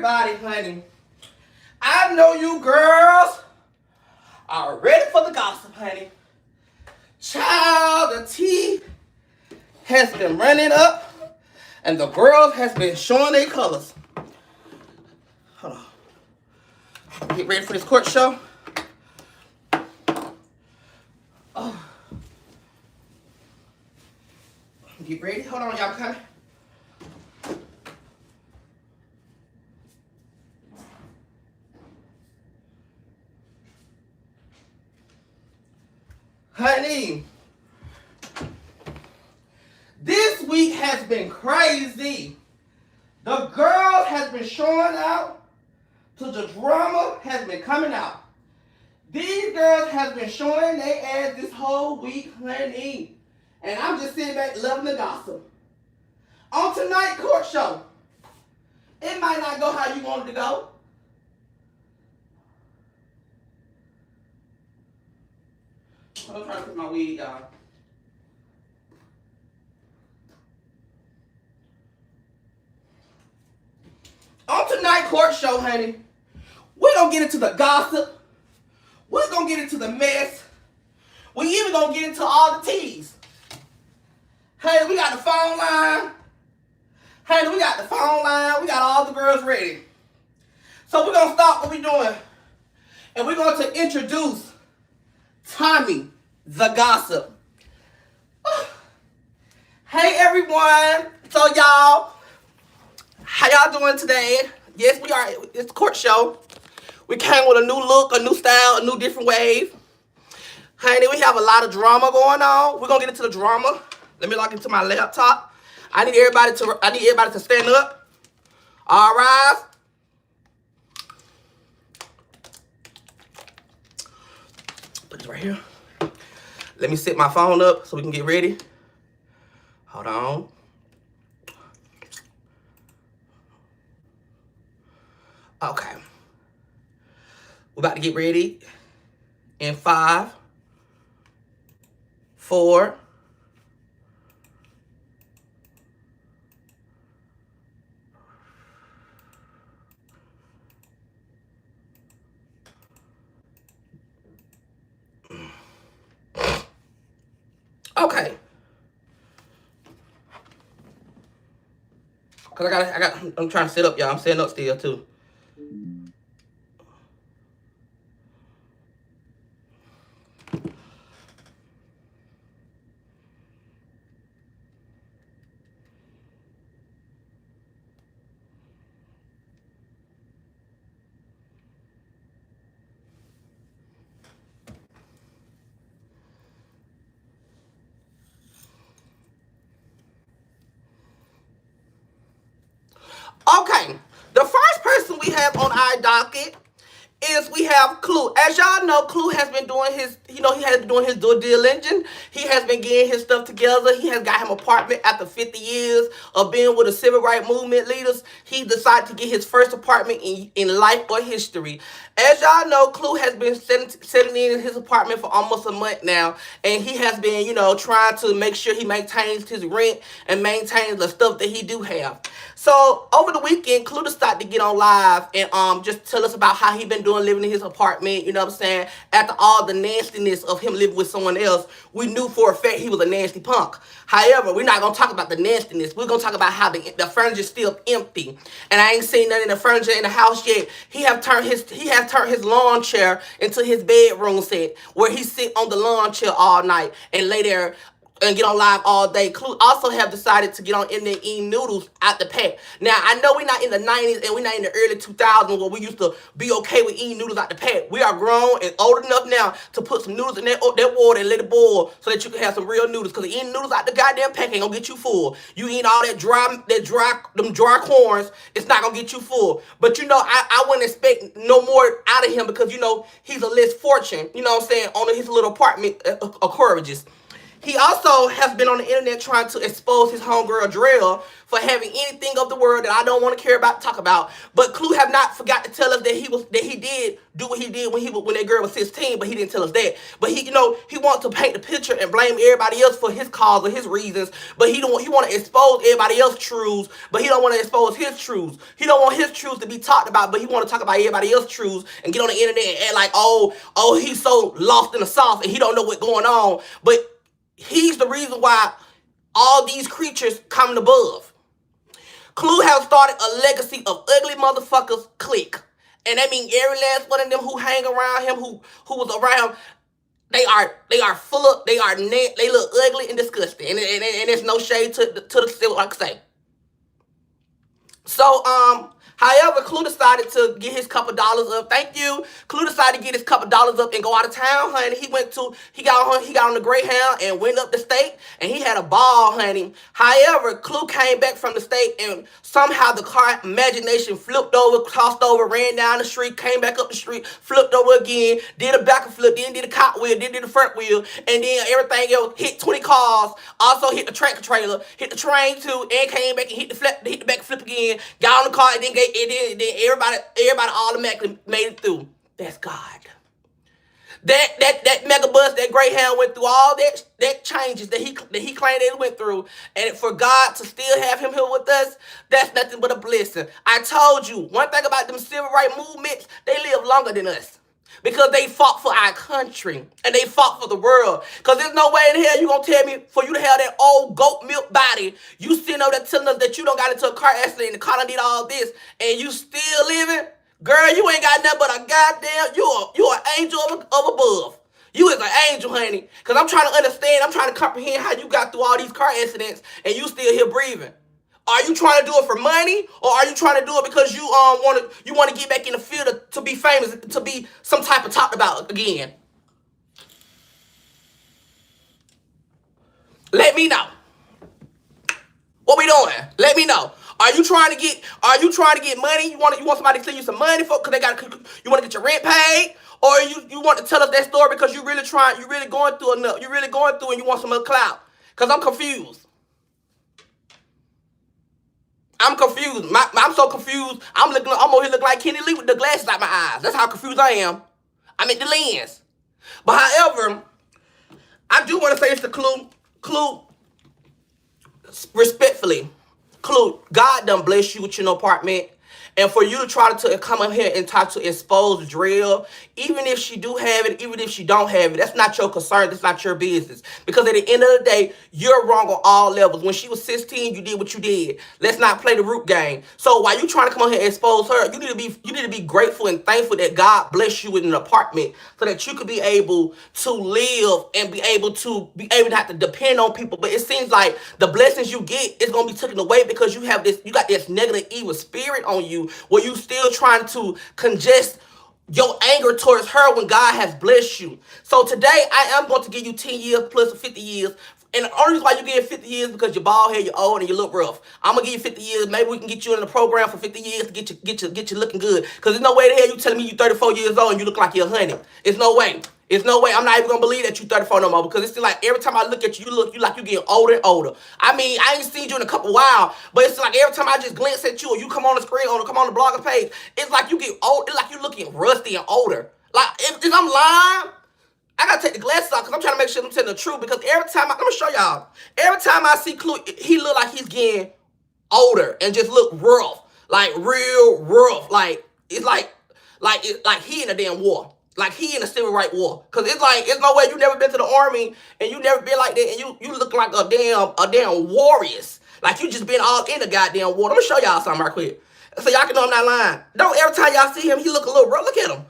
everybody, honey. I know you girls are ready for the gossip, honey. Child, the tea has been running up, and the girls has been showing their colors. Hold on. Get ready for this court show. Oh. Get ready. Hold on, y'all coming. Honey, this week has been crazy. The girls has been showing out till the drama has been coming out. These girls has been showing their ass this whole week, honey. And I'm just sitting back loving the gossip. On tonight's court show, it might not go how you wanted to go. I'm trying to put my wig on. On tonight's court show, honey, we're going to get into the gossip. We're going to get into the mess. We're even going to get into all the teas. Honey, we got the phone line. Honey, we got the phone line. We got all the girls ready. So we're going to start what we're doing. And we're going to introduce Tommythegossipp. Hey everyone. So y'all, how y'all doing today? Yes, we are. It's a court show. We came with a new look, a new style, a new different wave. Honey, we have a lot of drama going on. We're gonna get into the drama. Let me log into my laptop. I need everybody to stand up. All rise. Put it right here. Let me set my phone up so we can get ready. Hold on. Okay. We're about to get ready in 5, 4, okay. Cause I'm trying to sit up, y'all. I'm sitting up still too. Okay, the first person we have on our docket is we have Clue. As y'all know, Clue has been doing his, he has been doing his due diligence. He has been getting his stuff together. He has got him an apartment after 50 years of being with the civil rights movement leaders. He decided to get his first apartment in life or history. As y'all know, Clue has been settling in his apartment for almost a month now. And he has been, trying to make sure he maintains his rent and maintains the stuff that he do have. So over the weekend, Clue decided to get on live and just tell us about how he been doing living in his apartment, you know what I'm saying? After all the nastiness of him living with someone else, we knew for a fact he was a nasty punk. However, we're not going to talk about the nastiness. We're going to talk about how the furniture's still empty. And I ain't seen none of the furniture in the house yet. He has turned his lawn chair into his bedroom set where he sit on the lawn chair all night and lay there and get on live all day. Clue also have decided to get on in there eating noodles out the pack. Now, I know we're not in the 90s and we're not in the early 2000s where we used to be okay with eating noodles out the pack. We are grown and old enough now to put some noodles in that water and let it boil so that you can have some real noodles. Because eating noodles out the goddamn pack ain't gonna get you full. You eat all them dry corns, it's not gonna get you full. But I wouldn't expect no more out of him because he's a less fortune, on his little apartment Courageous. He also has been on the internet trying to expose his homegirl Drill for having anything of the world that I don't want to care about, talk about. But Clue have not forgot to tell us that he did do what he did when that girl was 16, but he didn't tell us that. But he wants to paint the picture and blame everybody else for his cause or his reasons. But he want to expose everybody else's truths, but he don't want to expose his truths. He don't want his truths to be talked about, but he want to talk about everybody else's truths and get on the internet and act like, oh, he's so lost in the sauce and he don't know what's going on. But he's the reason why all these creatures come above. Clue has started a legacy of ugly motherfuckers clique. And that means every last one of them who hang around him, who was around, they are full of, they look ugly and disgusting. And there's no shade to the, like I say. So, however, Clue decided to get his couple dollars up. Thank you. Clue decided to get his couple dollars up and go out of town, honey. He got on the Greyhound and went up the state, and he had a ball, honey. However, Clue came back from the state, and somehow the car imagination flipped over, crossed over, ran down the street, came back up the street, flipped over again, did a back flip, then did a cartwheel, then did a front wheel, and then everything else hit 20 cars. Also hit the tractor trailer, hit the train too, and came back and hit the back flip again. Got on the car, and then everybody automatically made it through. That's God. That mega bus, that Greyhound went through all that changes that he claimed that he went through, and for God to still have him here with us, that's nothing but a blessing. I told you one thing about them civil rights movements: they live longer than us. Because they fought for our country and they fought for the world. Because there's no way in hell you gonna tell me for you to have that old goat milk body, you sitting over there telling us that you don't got into a car accident and the car done did all this and you still living? Girl, you ain't got nothing but a goddamn, you an angel of above. You is an angel, honey. Because I'm trying to understand, I'm trying to comprehend how you got through all these car accidents and you still here breathing. Are you trying to do it for money, or are you trying to do it because you want to get back in the field to be famous, to be some type of talked about again? Let me know. What we doing? Let me know. Are you trying to get money? You want somebody to send you some money for because you want to get your rent paid, or you want to tell us that story because you really going through enough, and you want some other clout? Because I'm confused. I'm confused. I'm so confused. I'm over here looking like Kenny Lee with the glasses out my eyes. That's how confused I am. I'm at the lens. But however, I do want to say this to Clue. Clue, respectfully, Clue, God done bless you with your apartment. And for you to try to come up here and try to expose Drill, even if she do have it, even if she don't have it, that's not your concern. That's not your business. Because at the end of the day, you're wrong on all levels. When she was 16, you did what you did. Let's not play the root game. So while you trying to come on here and expose her, you need to be grateful and thankful that God bless you with an apartment so that you could be able to live and be able to have to depend on people. But it seems like the blessings you get is gonna be taken away because you got this negative evil spirit on you, where you still trying to congest your anger towards her when God has blessed you. So today, I am going to give you 10 years plus 50 years. And the only reason why you get 50 years is because you're bald head, you're old, and you look rough. I'm going to give you 50 years. Maybe we can get you in the program for 50 years to get you looking good. Because there's no way the hell you telling me you're 34 years old and you look like you're 100. It's no way. It's no way. I'm not even going to believe that you're 34 no more, because it's like every time I look at you, you like you're getting older and older. I mean, I ain't seen you in a couple while, but it's like every time I just glance at you or you come on the screen or come on the blogger page, it's like you get old. It's like you're looking rusty and older. Like, if I'm lying, I got to take the glasses off because I'm trying to make sure I'm telling the truth, because every time, I'm going to show y'all, every time I see Clue, he look like he's getting older and just look rough, like real rough. Like, it's like he in a damn war. Like he in a civil rights war. Cause it's no way you never been to the army and you never been like that and you look like a damn warriors. Like you just been all in the goddamn war. I'm gonna show y'all something right quick, so y'all can know I'm not lying. Don't every time y'all see him, he look a little rough. Look at him.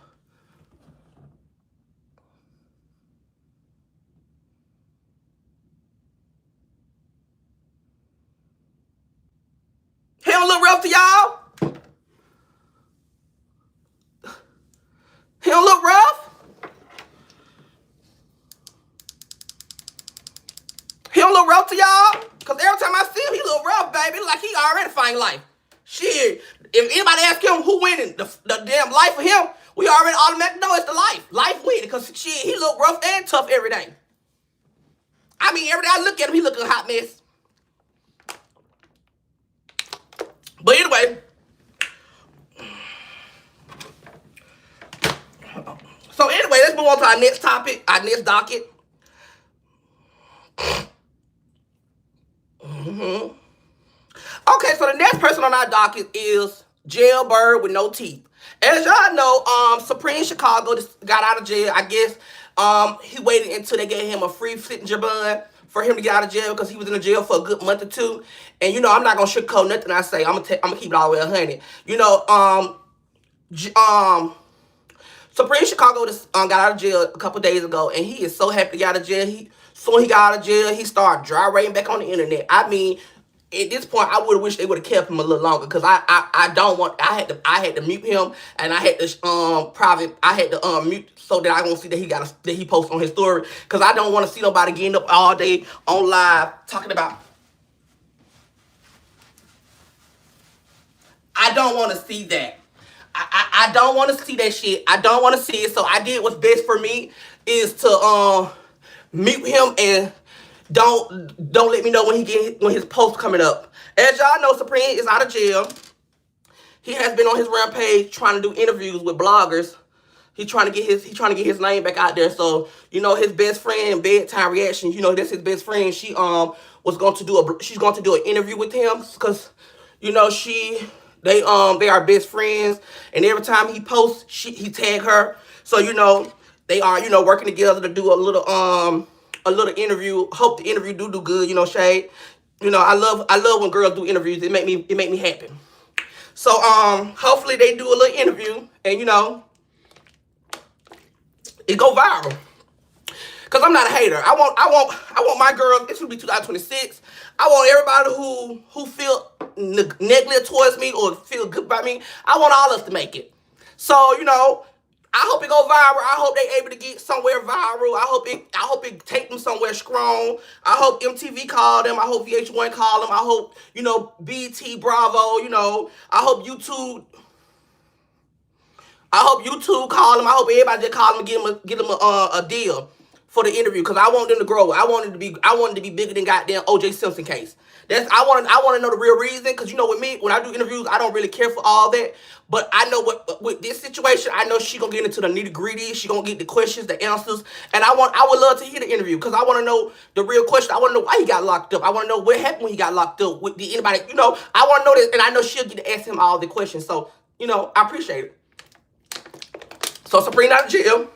He don't look rough to y'all? He don't look rough? He don't look rough to y'all? Because every time I see him, he look rough, baby. Like he already fighting life. Shit, if anybody ask him who winning the damn life for him, we already automatically know it's the life. Life winning, because shit, he look rough and tough every day. I mean, every day I look at him, he look a hot mess. But anyway, let's move on to our next topic, our next docket. Okay, so the next person on our docket is Jailbird with no teeth. As y'all know, Supreme Chicago just got out of jail. I guess he waited until they gave him a free signature bond for him to get out of jail because he was in the jail for a good month or two. And you know, I'm not gonna sugarcoat nothing I say. I'm gonna keep it all the way 100. You know, Supreme Chicago just got out of jail a couple days ago, and he is so happy to get out of jail. Soon he got out of jail, he started gyrating back on the internet. I mean, at this point, I would have wished they would have kept him a little longer because I don't want. I had to mute him, and I had to mute so that I won't see that he posts on his story, because I don't want to see nobody getting up all day on live talking about. I don't want to see that. I don't want to see that shit. I don't want to see it. So I did what's best for me is to mute him and don't let me know when his post coming up. As y'all know, Supreme is out of jail. He has been on his rampage trying to do interviews with bloggers. He's trying to get his name back out there. So, you know, his best friend, Bedtime Reaction, you know, that's his best friend. She's going to do an interview with him because, you know, they are best friends, and every time he posts, he tag her. So, you know, they are, you know, working together to do a little interview. Hope the interview do good, you know, Shade. You know, I love when girls do interviews. It make me happy. So hopefully they do a little interview, and you know, it go viral. Cause I'm not a hater. I want my girls. This will be 2026. I want everybody who feel negative towards me or feel good about me. I want all of us to make it. So, you know, I hope it go viral. I hope they able to get somewhere viral. I hope it take them somewhere strong. I hope MTV call them. I hope VH1 call them. I hope, you know, BT Bravo. You know, I hope YouTube call them. I hope everybody just call them and get them a deal for the interview, because I want them to grow. I want it to be bigger than goddamn O.J. Simpson case. I want to know the real reason, because you know, with me, when I do interviews, I don't really care for all that. But I know with this situation, I know she gonna get into the nitty gritty. She gonna get the questions, the answers, and I would love to hear the interview, because I want to know the real question. I want to know why he got locked up. I want to know what happened when he got locked up. Did anybody, you know, I want to know this, and I know she'll get to ask him all the questions. So, you know, I appreciate it. So Supreme out of jail,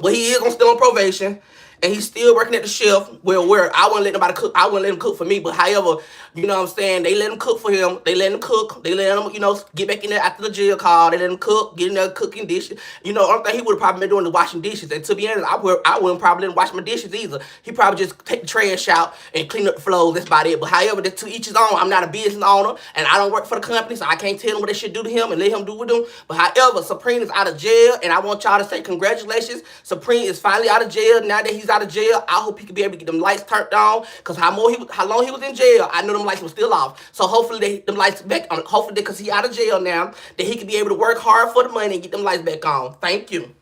but he is still on probation. And he's still working at the shelf where I wouldn't let nobody cook. I wouldn't let him cook for me. But however, you know what I'm saying, they let him cook for him. They let him cook. They let him, you know, get back in there after the jail call. They let him cook, get in there cooking dishes. You know, the only thing he would have probably been doing is washing dishes. And to be honest, I wouldn't probably let him wash my dishes either. He probably just take the trash out and clean up the floors. That's about it. But however, to each his own. I'm not a business owner, and I don't work for the company, so I can't tell him what they should do to him and let him do with them. But however, Supreme is out of jail, and I want y'all to say congratulations. Supreme is finally out of jail. Now that he's out of jail, I hope he can be able to get them lights turned on, because how long he was in jail, I know them lights were still off. So hopefully them lights back on. Hopefully, because he out of jail now, that he can be able to work hard for the money and get them lights back on. Thank you.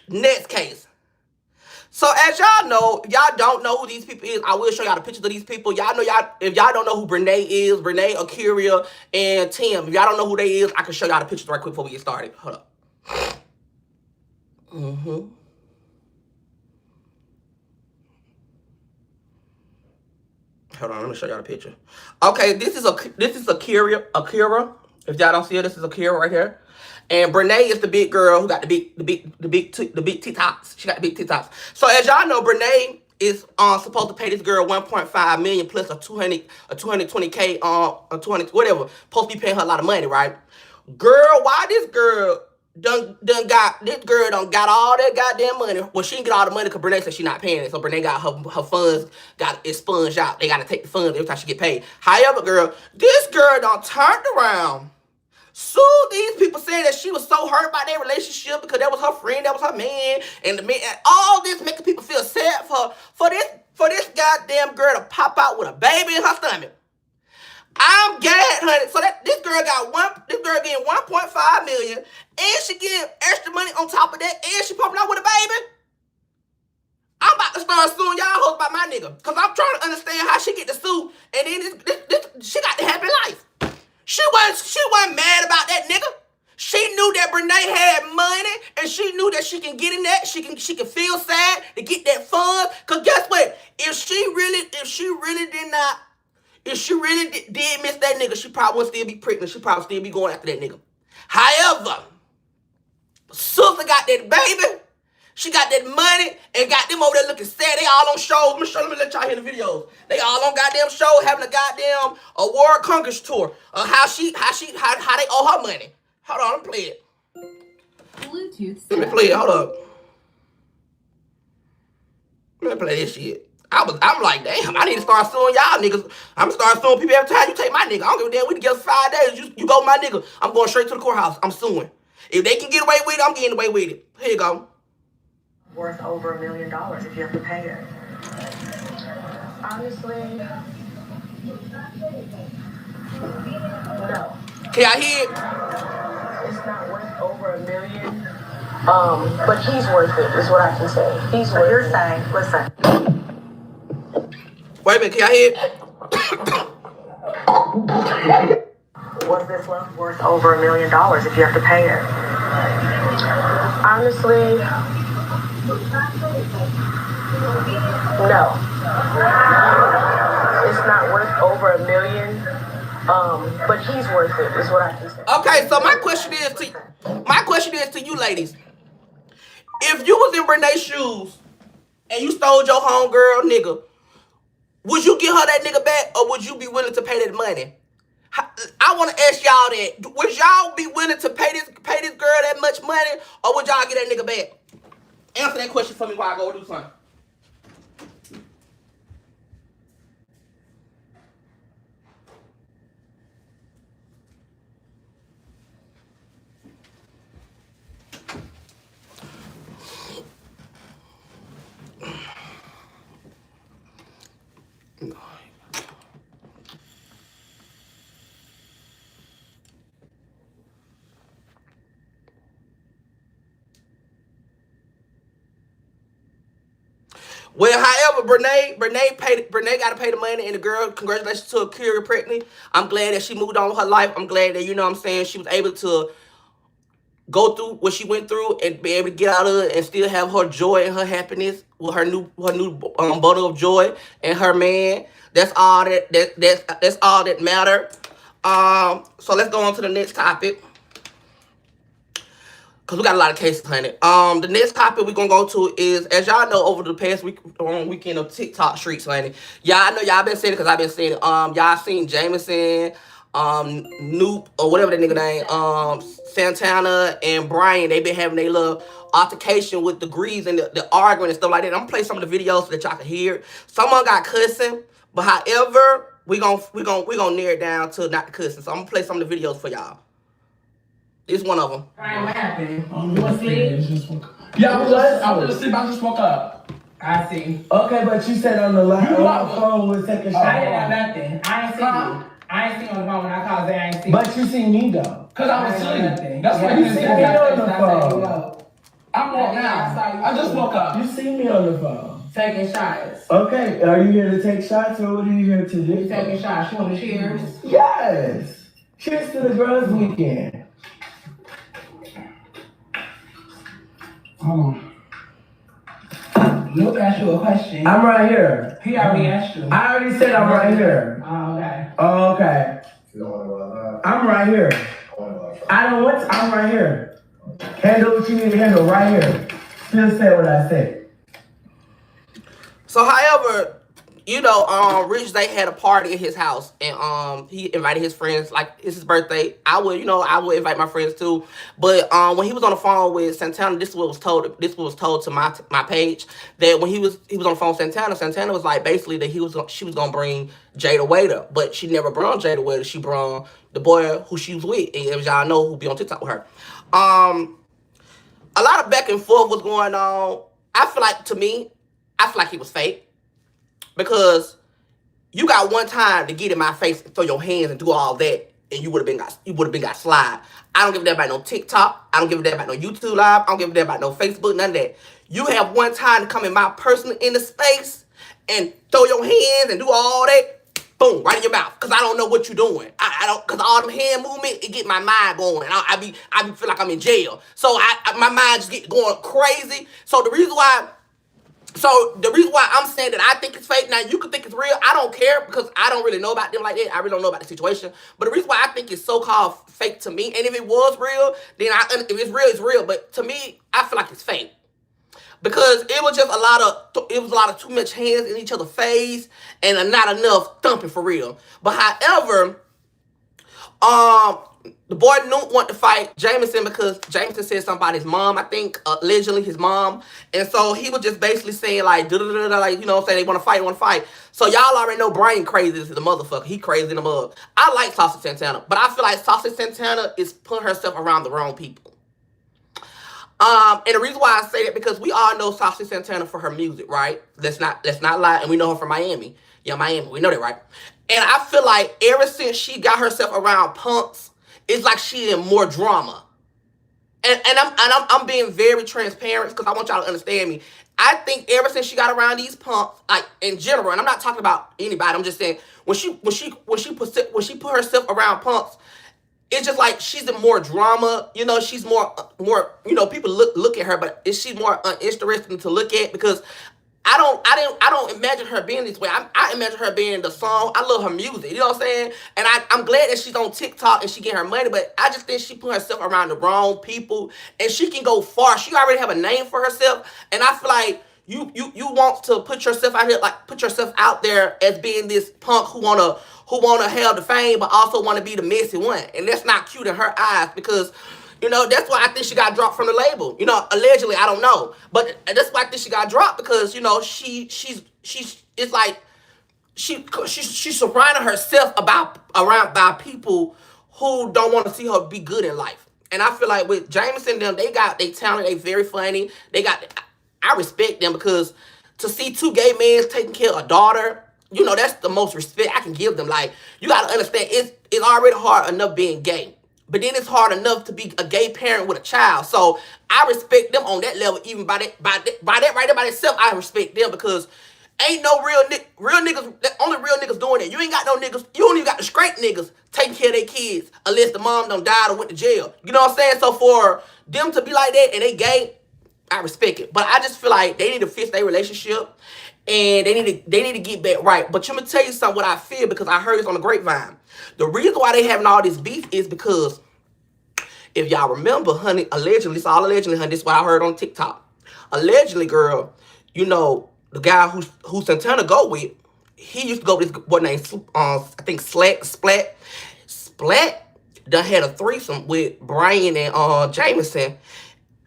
Next case. So as y'all know, if y'all don't know who these people is, I will show y'all the pictures of these people. Y'all know if y'all don't know who Brene is, Brene, Akira, and Tim. If y'all don't know who they is, I can show y'all the pictures right quick before we get started. Hold up. Hold on, let me show y'all the picture. Okay, this is Akira. If y'all don't see her, this is Akira right here. And Brene is the big girl who got the big TikToks. She got the big TikToks. So as y'all know, Brene is supposed to pay this girl $1.5 million plus a 220K a 20 whatever. Supposed to be paying her a lot of money, right? Girl, why this girl done got all that goddamn money? Well, she didn't get all the money because Brene said she not paying it. So Brene got her funds got expunged out. They gotta take the funds every time she get paid. However, girl, this girl done turned around, sued these people, saying that she was so hurt by their relationship because that was her friend, that was her man, and the man, and all this making people feel sad for this goddamn girl to pop out with a baby in her stomach. I'm gad, honey. So this girl getting $1.5 million, and she getting extra money on top of that, and she popping out with a baby. I'm about to start suing y'all hoes about my nigga. Because I'm trying to understand how she get to sue. And then she got the happy life. She wasn't mad about that nigga. She knew that Brene had money, and she knew that she can get in that. She can feel sad to get that fun. Cause guess what? If she really did miss that nigga, she probably would still be pregnant. She probably still be going after that nigga. However, sister got that baby. She got that money and got them over there looking sad. They all on shows. Let me let y'all hear the videos. They all on goddamn shows having a goddamn award congress tour of how they owe her money. Hold on, let me play it. Bluetooth. Let me play it. Hold up. Let me play this shit. I'm like, damn, I need to start suing y'all niggas. I'm gonna start suing people every time you take my nigga. I don't give a damn. We together 5 days. You go my nigga. I'm going straight to the courthouse. I'm suing. If they can get away with it, I'm getting away with it. Here you go. Worth over $1 million if you have to pay it. Honestly, no. Can I hear it? It's not worth over $1 million. But he's worth it, is what I can say. He's worth it. You're saying, listen. Wait a minute, can I hear it? Was this love worth over $1 million if you have to pay it? Honestly, no. It's not worth over $1 million. But he's worth it, is what I can say. Okay, so my question is to you ladies. If you was in Brene's shoes and you stole your homegirl nigga, would you give her that nigga back, or would you be willing to pay that money? I want to ask y'all that. Would y'all be willing to pay this girl that much money, or would y'all get that nigga back? Answer that question for me while I go do something. Well, however, Brene got to pay the money, and the girl, congratulations to her pregnant. I'm glad that she moved on with her life. I'm glad that, you know what I'm saying, she was able to go through what she went through and be able to get out of it and still have her joy and her happiness with her new bundle of joy and her man. That's all that's all that mattered. So let's go on to the next topic, because we got a lot of cases, honey. The next topic we're going to go to is, as y'all know, over the past weekend of TikTok streets, honey. I know y'all been saying it because I've been saying it. Y'all seen Jameson, Noop, or whatever that nigga name, Santana and Brian. They been having their little altercation with the Greaves and the arguing and stuff like that. I'm going to play some of the videos so that y'all can hear it. Someone got cussing, but however, we gonna narrow it down to not the cussing. So I'm going to play some of the videos for y'all. This one of them. Brian, what happened? You want to sleep? Yeah, I was just asleep. I just woke up. I see. Okay, but you said on the phone was taking shots. I didn't have nothing. I ain't seen you. I ain't seen on the phone when I called. I ain't seen. But you seen me though. Cause I was asleep. That's why you seen me on the phone. I'm woke now. I just woke up. You seen me on the phone. Taking shots. Okay, are you here to take shots or what are you here to do? You taking shots? You want to cheers? Yes. Cheers to the girls' weekend. Hold on. Luke asked you a question. I'm right here. He already asked you. I already said I'm right here. Oh, okay. Oh, okay. I'm right here. I don't want to. I'm right here. Handle what you need to handle right here. Still say what I said. So, however, you know, Rich Zay had a party at his house, and he invited his friends. Like, it's his birthday. I would invite my friends too. But when he was on the phone with Santana, this was told to my page, that when he was on the phone with Santana was like basically that she was gonna bring Jada Waiter, but she never brought Jada Waiter. She brought the boy who she was with, and as y'all know, who be on TikTok with her. A lot of back and forth was going on. I feel like he was fake. Because you got one time to get in my face and throw your hands and do all that. and you would have been got slide. I don't give a damn about no TikTok. I don't give a damn about no YouTube live. I don't give a damn about no Facebook. None of that. You have one time to come in my personal inner space and throw your hands and do all that. Boom, right in your mouth. Cause I don't know what you're doing. I don't. Cause all them hand movement, it get my mind going. I be feel like I'm in jail. So my mind just get going crazy. So the reason why I'm saying that I think it's fake. Now you can think it's real. I don't care because I don't really know about them like that. I really don't know about the situation. But the reason why I think it's so-called fake to me, and if it was real, then if it's real, it's real. But to me, I feel like it's fake. Because it was just a lot of too much hands in each other's face and not enough thumping for real. But however, the boy didn't want to fight Jameson because Jameson said something about his mom, I think, allegedly his mom. And so he was just basically saying like, like, you know what I'm saying, they want to fight. So y'all already know Brian crazy is the motherfucker. He crazy in the mug. I like Saucy Santana, but I feel like Saucy Santana is putting herself around the wrong people. And the reason why I say that because we all know Saucy Santana for her music, right? Let's not lie, and we know her from Miami. Yeah, Miami, we know that, right? And I feel like ever since she got herself around punks, it's like she in more drama. And I'm being very transparent because I want y'all to understand me. I think ever since she got around these punks, like in general, and I'm not talking about anybody, I'm just saying when she put herself around punks, it's just like she's in more drama, you know. She's more, you know. People look at her, but is she more uninteresting to look at? Because I don't imagine her being this way. I imagine her being the song. I love her music, you know what I'm saying? And I'm glad that she's on TikTok and she getting her money, but I just think she put herself around the wrong people, and she can go far. She already have a name for herself, and I feel like you want to put yourself out here, like put yourself out there as being this punk who wanna have the fame, but also wanna be the messy one, and that's not cute in her eyes because, you know, that's why I think she got dropped from the label. You know, allegedly, I don't know, but that's why I think she got dropped because, you know, she's like she's surrounding herself around by people who don't want to see her be good in life. And I feel like with Jameson them, they talent, they very funny. I respect them because to see two gay men taking care of a daughter, you know, that's the most respect I can give them. Like, you got to understand, it's already hard enough being gay. But then it's hard enough to be a gay parent with a child. So I respect them on that level. Even by that right there by itself, I respect them because ain't no real niggas, only real niggas doing that. You ain't got no niggas, you don't even got the straight niggas taking care of their kids unless the mom done died or went to jail. You know what I'm saying? So for them to be like that and they gay, I respect it. But I just feel like they need to fix their relationship and they need to get back right. But I'm gonna tell you something what I feel because I heard this on the grapevine. The reason why they having all this beef is because if y'all remember, honey, allegedly, it's all allegedly, honey, this is what I heard on TikTok. Allegedly, girl, you know, the guy who Santana go with, he used to go with this boy named I think Splat done had a threesome with Brian and Jameson.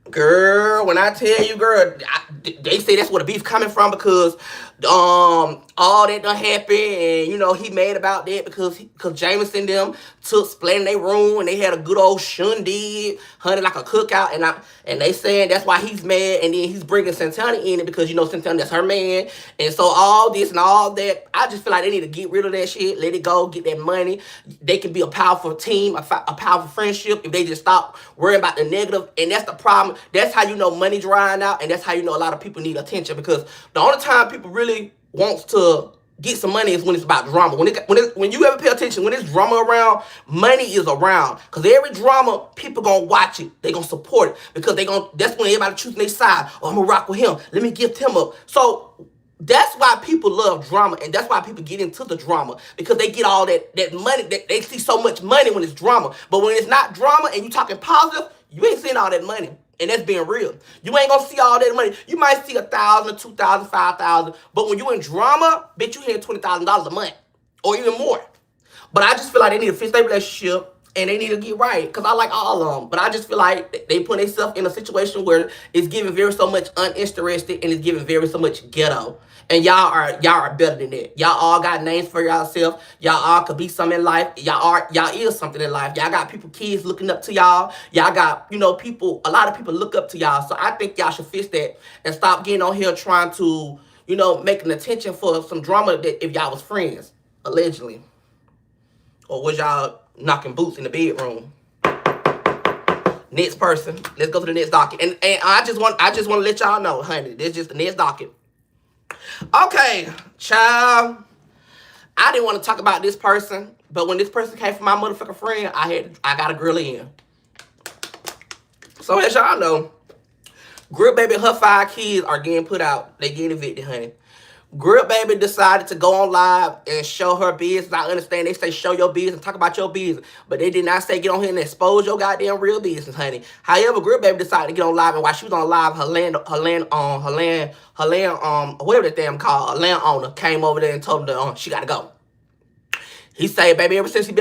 Girl, when I tell you, girl, they say that's where the beef coming from because all that done happened, and you know he mad about that because Jameson them took Splat in their room and they had a good old shindig, honey, like a cookout, and they saying that's why he's mad, and then he's bringing Santana in it because you know Santana that's her man, and so all this and all that, I just feel like they need to get rid of that shit, let it go, get that money. They can be a powerful team, a powerful friendship if they just stop worrying about the negative, and that's the problem. That's how you know money drying out, and that's how you know a lot of people need attention because the only time people really wants to get some money is when it's about drama. When you ever pay attention, when there's drama around, money is around. Because every drama, people gonna watch it. They gonna support it. Because that's when everybody choosing their side. Oh, I'm gonna rock with him. Let me gift him up. So that's why people love drama, and that's why people get into the drama. Because they get all that money. They see so much money when it's drama. But when it's not drama and you talking positive, you ain't seeing all that money. And that's being real. You ain't gonna see all that money. You might see 1,000 or 2,000, 5,000. But when you in drama, bitch, you hear $20,000 a month. Or even more. But I just feel like they need to fix their relationship. And they need to get right. Because I like all of them. But I just feel like they put themselves in a situation where it's giving very so much uninterested. And it's giving very so much ghetto. And y'all are better than that. Y'all all got names for yourself. Y'all all could be something in life. Y'all is something in life. Y'all got kids looking up to y'all. Y'all got, you know, a lot of people look up to y'all. So I think y'all should fix that and stop getting on here trying to, you know, make an attention for some drama that if y'all was friends, allegedly. Or was y'all knocking boots in the bedroom. Next person. Let's go to the next docket. And I just want to let y'all know, honey, this is just the next docket. Okay, child. I didn't want to talk about this person, but when this person came from my motherfucking friend, I got a girl in. So as y'all know, Grill Baby and her 5 kids are getting put out. They getting evicted, honey. Grill Baby decided to go on live and show her business. I understand they say show your business, talk about your business, but they did not say get on here and expose your goddamn real business, honey. However, Grill Baby decided to get on live, and while she was on live, her whatever that damn called, a landowner came over there and told her she gotta go. He said, baby, ever since he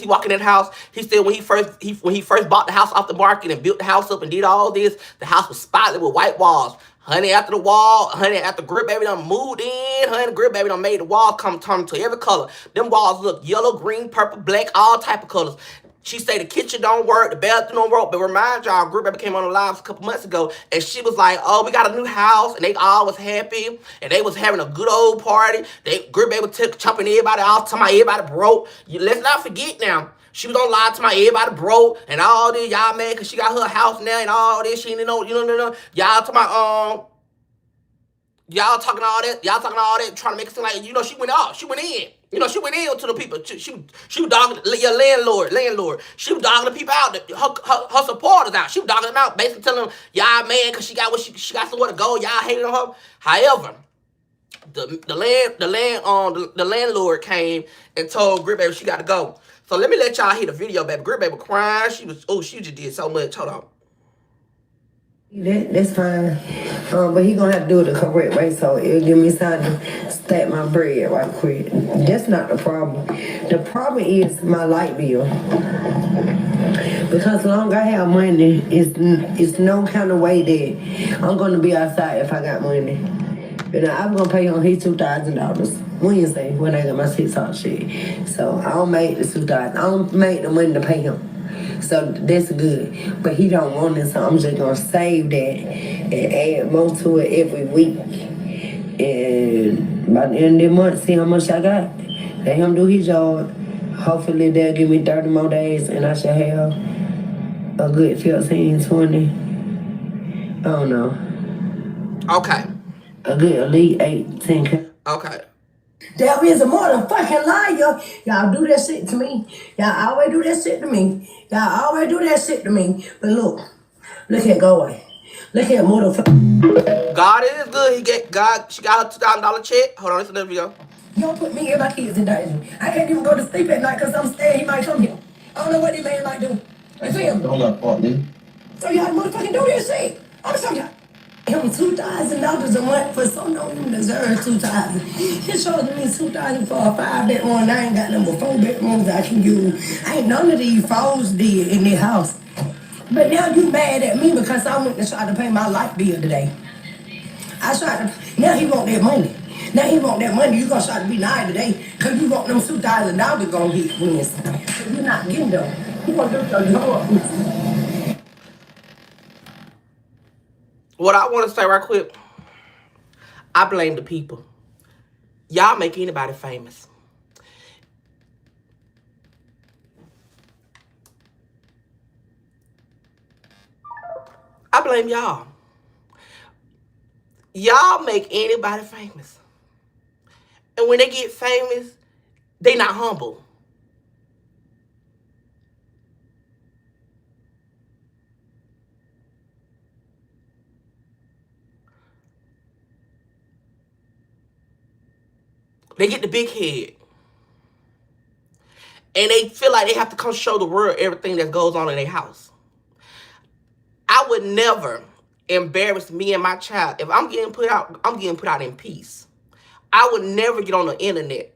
walked in that house, he said when he first bought the house off the market and built the house up and did all this, the house was spotless with white walls. Honey, after Grill Baby done moved in, honey, Grill Baby done made the wall come to every color. Them walls look yellow, green, purple, black, all type of colors. She say the kitchen don't work, the bathroom don't work, but remind y'all, Grill Baby came on the live a couple months ago, and she was like, oh, we got a new house, and they all was happy, and they was having a good old party. Grill Baby chopping everybody off, talking about everybody broke. Let's not forget now, she was on live talking about everybody broke, and all this, y'all mad because she got her house now, and all this, she didn't know, y'all talking about, y'all talking all that, trying to make it seem like, she went off, she went in. She went in to the people. She was dogging your landlord. She was dogging the people out. Her supporters out. She was dogging them out, basically telling them, y'all mad because she got she got somewhere to go. Y'all hated on her. However, the landlord came and told Grill Baby she got to go. So let me let y'all hear the video, baby. Grill Baby crying. She just did so much. Hold on. That's fine, but he gonna have to do it the correct way, so it'll give me time to stack my bread right quick. That's not the problem. The problem is my light bill, because as long as I have money, it's no kind of way that I'm gonna be outside if I got money. I'm gonna pay him his $2,000 Wednesday when I got my 6 o'clock shit. So I don't make the $2,000. I don't make the money to pay him. So that's good. But he don't want it, so I'm just gonna save that and add more to it every week. And by the end of the month, see how much I got. Let him do his job. Hopefully they'll give me 30 more days and I should have a good 15, 20. I don't know. Okay. A good elite 8, 10. Okay. Devil is a motherfucking liar. Y'all do that shit to me. Y'all always do that shit to me. But look at go away. Look at motherfucker. God is good. She got her $2,000 check. Hold on, it's another video. You don't put me and my kids in danger. I can't even go to sleep at night because I'm scared he might come here. I don't know what this man might do. You feel me? Don't let fuck me. So y'all motherfucking do this shit. I'm gonna show y'all. Him $2,000 a month for some don't even deserve $2,000. He showed me $2,000 for a 5-bedroom. I ain't got number 4 bedrooms I can use. Ain't none of these folks did in their house. But now you mad at me because I went to try to pay my light bill today. Now he want that money. You gonna try to be nice today because you want them $2,000 gonna hit Wednesday. So you're not getting them. You want them to go. What I want to say right quick, I blame the people. Y'all make anybody famous. I blame y'all. Y'all make anybody famous. And when they get famous, they not humble. They get the big head. And they feel like they have to come show the world everything that goes on in their house. I would never embarrass me and my child. If I'm getting put out, I'm getting put out in peace. I would never get on the internet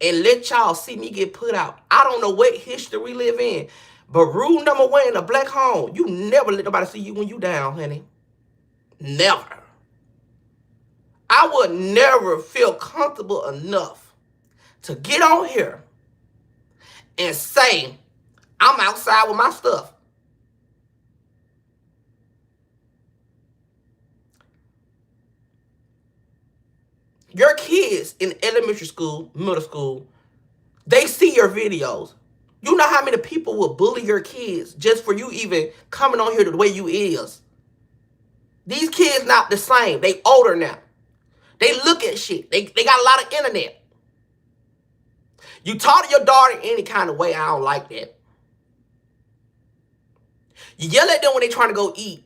and let y'all see me get put out. I don't know what history we live in, but rule number 1 in a black home, you never let nobody see you when you down, honey. Never. I would never feel comfortable enough to get on here and say, I'm outside with my stuff. Your kids in elementary school, middle school, they see your videos. You know how many people will bully your kids just for you even coming on here the way you is. These kids not the same. They older now. They look at shit. They got a lot of internet. You talk to your daughter any kind of way, I don't like that. You yell at them when they trying to go eat.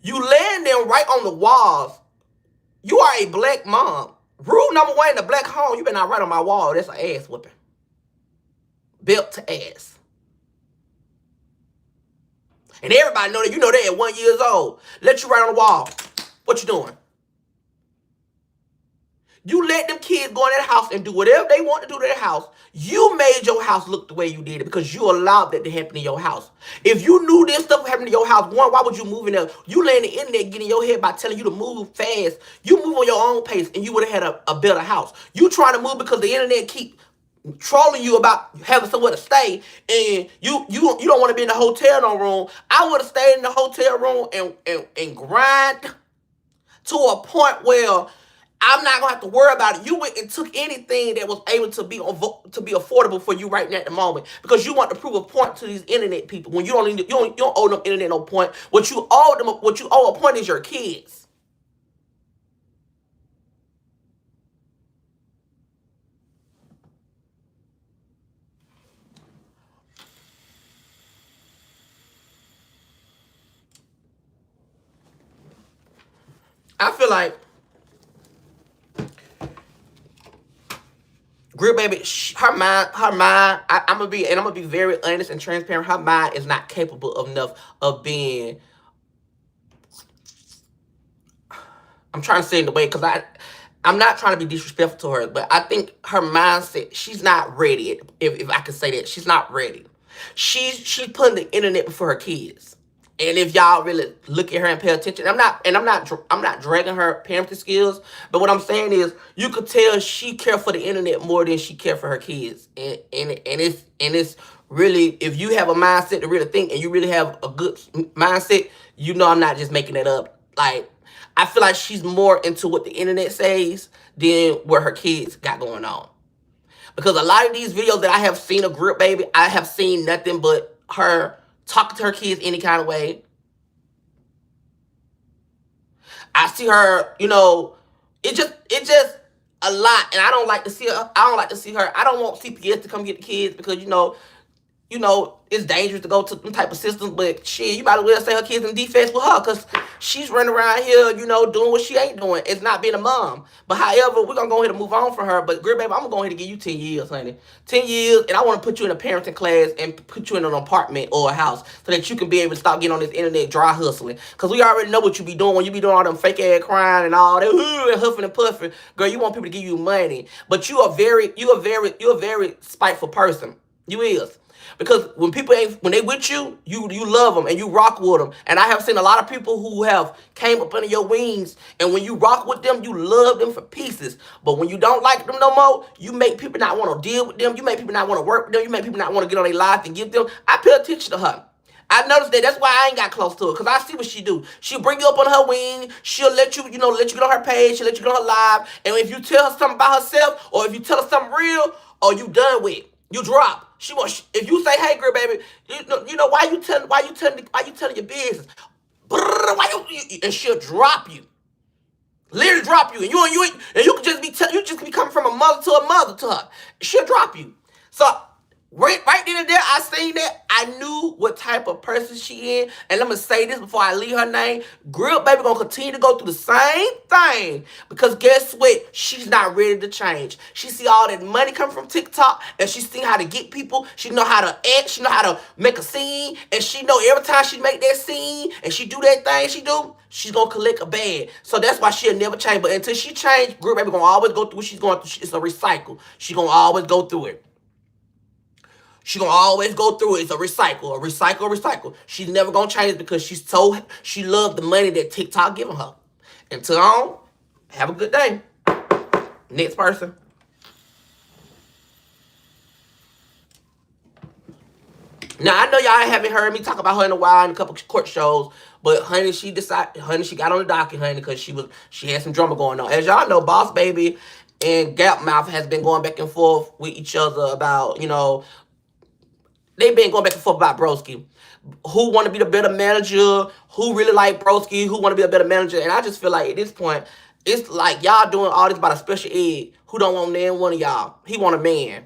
You land them right on the walls. You are a black mom. Rule number one in the black home, you better not write on my wall. That's an ass whipping. Belt to ass. And everybody know that. You know that at 1 year old. Let you write on the wall. What you doing? You let them kids go in that house and do whatever they want to do to their house. You made your house look the way you did it because you allowed that to happen in your house. If you knew this stuff happened in your house, one, why would you move in there? You let the internet get in your head by telling you to move fast. You move on your own pace and you would have had a better house. You trying to move because the internet keep trolling you about having somewhere to stay, and you don't want to be in the hotel room. I would have stayed in the hotel room and grind to a point where I'm not gonna have to worry about it. You went and took anything that was able to be affordable for you right now at the moment because you want to prove a point to these internet people when you don't owe them internet no point. What you owe a point is your kids. I feel like Grill Baby, her mind, I'm gonna be very honest and transparent. Her mind is not capable enough of being. I'm trying to say it in the way because I'm not trying to be disrespectful to her, but I think her mindset, she's not ready. If I could say that, she's not ready. She's putting the internet before her kids. And if y'all really look at her and pay attention, I'm not dragging her parenting skills, but what I'm saying is you could tell she care for the internet more than she care for her kids. And it's really, if you have a mindset to really think and you really have a good mindset, you know I'm not just making it up. Like, I feel like she's more into what the internet says than what her kids got going on. Because a lot of these videos that I have seen of Grip Baby, I have seen nothing but her talking to her kids any kind of way. I see her, it's just a lot, and I don't like to see her. I don't want CPS to come get the kids because it's dangerous to go to them type of systems. But shit, you might as well say her kids in defense with her because she's running around here, doing what she ain't doing. It's not being a mom. But however, we're gonna go ahead and move on from her. But Girl Baby, I'm gonna go ahead and give you 10 years, honey. 10 years, and I want to put you in a parenting class and put you in an apartment or a house so that you can be able to stop getting on this internet dry hustling. Because we already know what you be doing when you be doing all them fake ass crying and all that, and huffing and puffing. Girl, you want people to give you money, but you're a very spiteful person. You is. Because when they with you, you love them and you rock with them. And I have seen a lot of people who have came up under your wings, and when you rock with them, you love them for pieces. But when you don't like them no more, you make people not want to deal with them. You make people not want to work with them. You make people not want to get on their life and give them. I pay attention to her. I noticed that. That's why I ain't got close to her, because I see what she do. She'll bring you up on her wing. She'll let you get on her page. She'll let you get on her live. And if you tell her something about herself, or if you tell her something real, or you done with, you drop. If you say, "Hey, Girl Baby, why you telling your business?" And she'll drop you, literally drop you, and you can just be coming from a mother to her. She'll drop you. So right then and there, I seen that. I knew what type of person she is. And let me say this before I leave her name. Grill Baby gonna continue to go through the same thing. Because guess what? She's not ready to change. She see all that money come from TikTok. And she see how to get people. She know how to act. She know how to make a scene. And she know every time she make that scene and she do that thing she do, she's gonna collect a bag. So that's why she'll never change. But until she change, Grill Baby gonna always go through what she's going through. It's a recycle. She gonna always go through it. She's going to always go through it. It's a recycle. She's never going to change because she loved the money that TikTok giving her. Until on, have a good day. Next person. Now, I know y'all haven't heard me talk about her in a while in a couple court shows, but honey, she got on the docket, honey, because she had some drama going on. As y'all know, Boss Baby and Gapmouth has been going back and forth with each other about, they've been going back and forth about Broski. Who want to be the better manager? Who really like Broski? Who want to be a better manager? And I just feel like at this point, it's like y'all doing all this about a special ed who don't want none one of y'all. He want a man.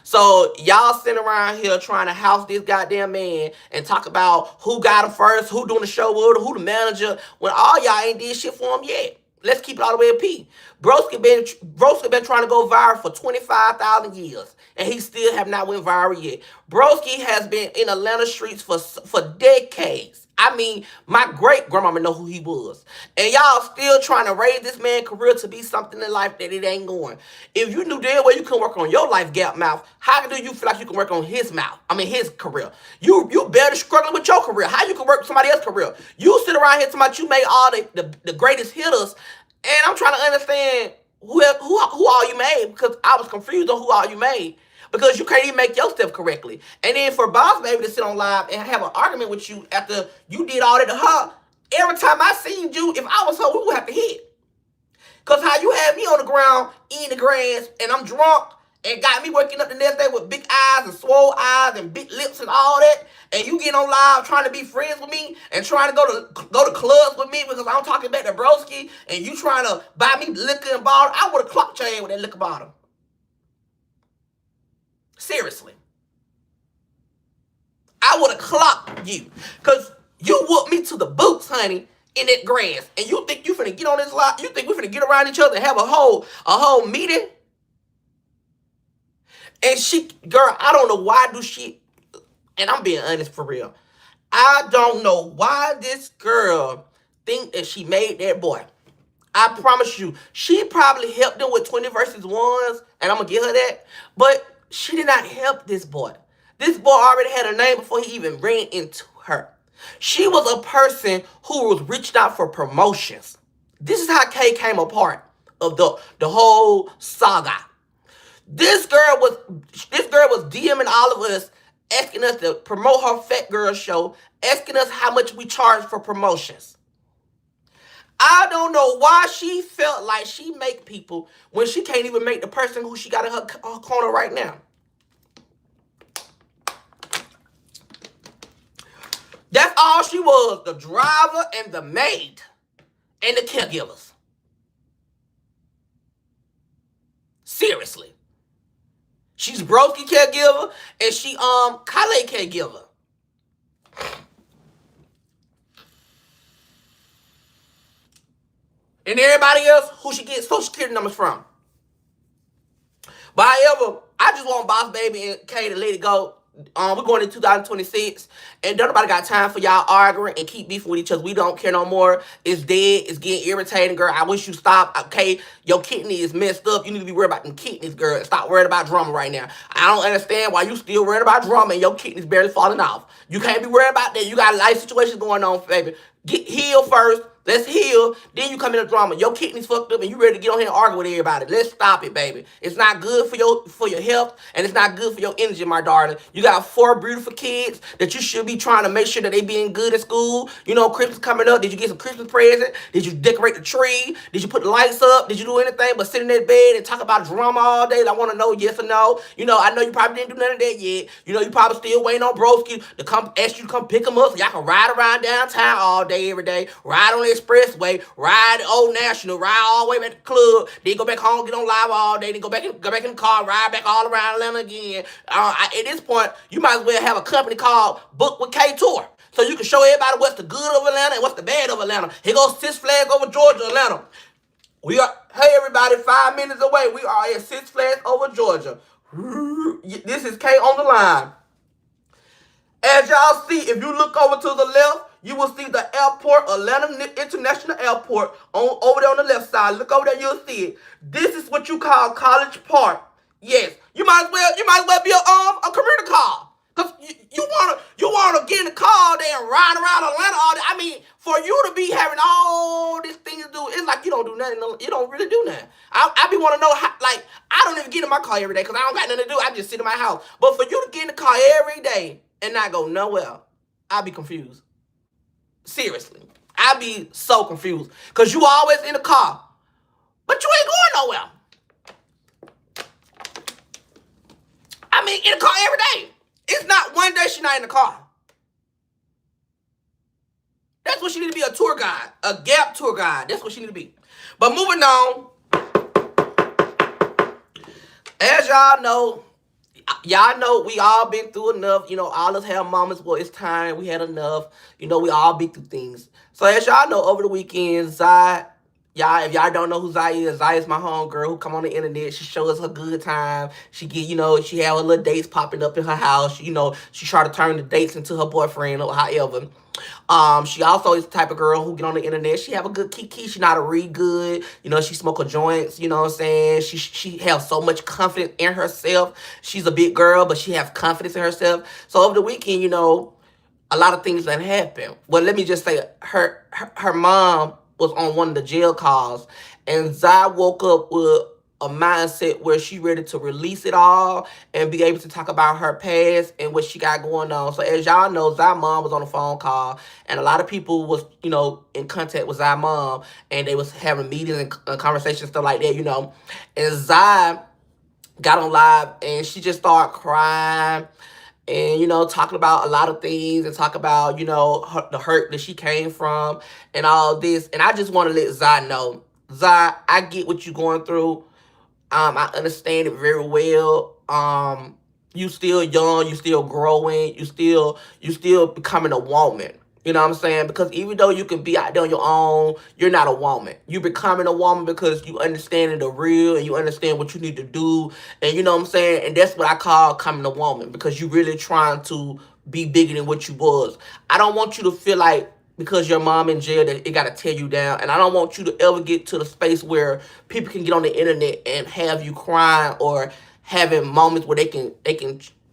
So y'all sitting around here trying to house this goddamn man and talk about who got him first, who doing the show with him, who the manager, when all y'all ain't did shit for him yet. Let's keep it all the way at P. Broski been trying to go viral for 25,000 years, and he still have not went viral yet. Broski has been in Atlanta streets for decades. I mean, my great-grandmama know who he was. And y'all still trying to raise this man's career to be something in life that it ain't going. If you knew damn well you can work on your life, Gapmouth, how do you feel like you can work on his career? You barely struggling with your career. How you can work somebody else's career? You sit around here talking about you made all the greatest hitters, and I'm trying to understand who all you made, because I was confused on who all you made. Because you can't even make your stuff correctly. And then for Boss Baby to sit on live and have an argument with you after you did all that to her, every time I seen you, if I was her, we would have to hit. Because how you had me on the ground, eating the grass, and I'm drunk, and got me waking up the next day with big eyes and swole eyes and big lips and all that, and you get on live trying to be friends with me and trying to go to clubs with me because I'm talking back to Broski, and you trying to buy me liquor and bottle, I would have clocked your ass with that liquor bottle. Seriously. I would have clocked you. Because you whooped me to the boots, honey, in that grass. And you think you finna get on this lot? You think we finna get around each other and have a whole meeting? And girl, I don't know why and I'm being honest for real. I don't know why this girl think that she made that boy. I promise you, she probably helped them with 20 versus 1s, and I'm gonna give her that. But she did not help this boy. This boy already had a name before he even ran into her. She was a person who was reaching out for promotions. This is how Kay came apart of the whole saga. This girl was DMing all of us, asking us to promote her Fat Girl show, asking us how much we charge for promotions. I don't know why she felt like she make people when she can't even make the person who she got in her corner right now. That's all she was, the driver and the maid and the caregivers. Seriously. She's Broski caregiver and she Kale caregiver. And everybody else who she gets Social Security numbers from. But however, I just want Boss Baby and Kay to let it go. We're going to 2026, and don't nobody got time for y'all arguing and keep beefing with each other. We don't care no more. It's dead. It's getting irritating, girl. I wish you stop. Okay, your kidney is messed up. You need to be worried about them kidneys, girl. Stop worrying about drama right now. I don't understand why you still worried about drama and your kidneys barely falling off. You can't be worried about that. You got life situations going on, baby. Get healed first. Let's heal. Then you come in the drama. Your kidneys fucked up and you ready to get on here and argue with everybody. Let's stop it, baby. It's not good for your health, and it's not good for your energy, my darling. You got 4 beautiful kids that you should be trying to make sure that they being good at school. You know, Christmas coming up. Did you get some Christmas present? Did you decorate the tree? Did you put the lights up? Did you do anything but sit in that bed and talk about drama all day? I want to know yes or no. You know, I know you probably didn't do none of that yet. You know, you probably still waiting on Broski to come ask you to come pick him up so y'all can ride around downtown all day, every day. Ride on the expressway, ride Old National, ride all the way back to the club, then go back home, get on live all day, then go back in the car, ride back all around Atlanta again. At this point, you might as well have a company called Book with K Tour, so you can show everybody what's the good of Atlanta and what's the bad of Atlanta. Here goes Six Flags over Georgia, Atlanta. Hey everybody, 5 minutes away. We are at Six Flags over Georgia. This is K on the line. As y'all see, if you look over to the left, you will see the airport, Atlanta International Airport, over there on the left side. Look over there, you'll see it. This is what you call College Park. Yes, you might as well be a commuter car, cause you wanna get in the car all day and ride around Atlanta all day. I mean, for you to be having all this thing to do, it's like you don't do nothing. You don't really do nothing. I be want to know how. Like, I don't even get in my car every day because I don't got nothing to do. I just sit in my house. But for you to get in the car every day and not go nowhere, I'll be confused. Seriously. I'll be so confused. Because you always in the car. But you ain't going nowhere. I mean, in the car every day. It's not one day she's not in the car. That's what she need to be, a tour guide. A Gap tour guide. That's what she need to be. But moving on. As y'all know, we all been through enough. You know, all us have moments where it's time. We had enough. You know, we all been through things. So as y'all know, over the weekend, Zai, if y'all don't know who Zai is my homegirl who come on the internet. She shows us her good time. She get, she have her little dates popping up in her house. She try to turn the dates into her boyfriend or however. She also is the type of girl who get on the internet. She have a good kiki. She know how to read good. She smoke her joints. You know what I'm saying? She has so much confidence in herself. She's a big girl, but she has confidence in herself. So over the weekend, a lot of things that happened. Well, let me just say, her mom was on one of the jail calls, and Zai woke up with a mindset where she ready to release it all and be able to talk about her past and what she got going on. So as y'all know, Zai mom was on a phone call, and a lot of people was, in contact with Zai mom, and they was having meetings and conversations, stuff like that, And Zai got on live, and she just started crying and, talking about a lot of things and talk about, the hurt that she came from and all this. And I just want to let Zai know, Zai, I get what you're going through. I understand it very well. You still young, you still growing, you still becoming a woman. You know what I'm saying? Because even though you can be out there on your own, you're not a woman. You're becoming a woman because you understand the real and you understand what you need to do. And you know what I'm saying? And that's what I call becoming a woman, because you really trying to be bigger than what you was. I don't want you to feel like because your mom in jail that it got to tear you down. And I don't want you to ever get to the space where people can get on the internet and have you crying or having moments where they can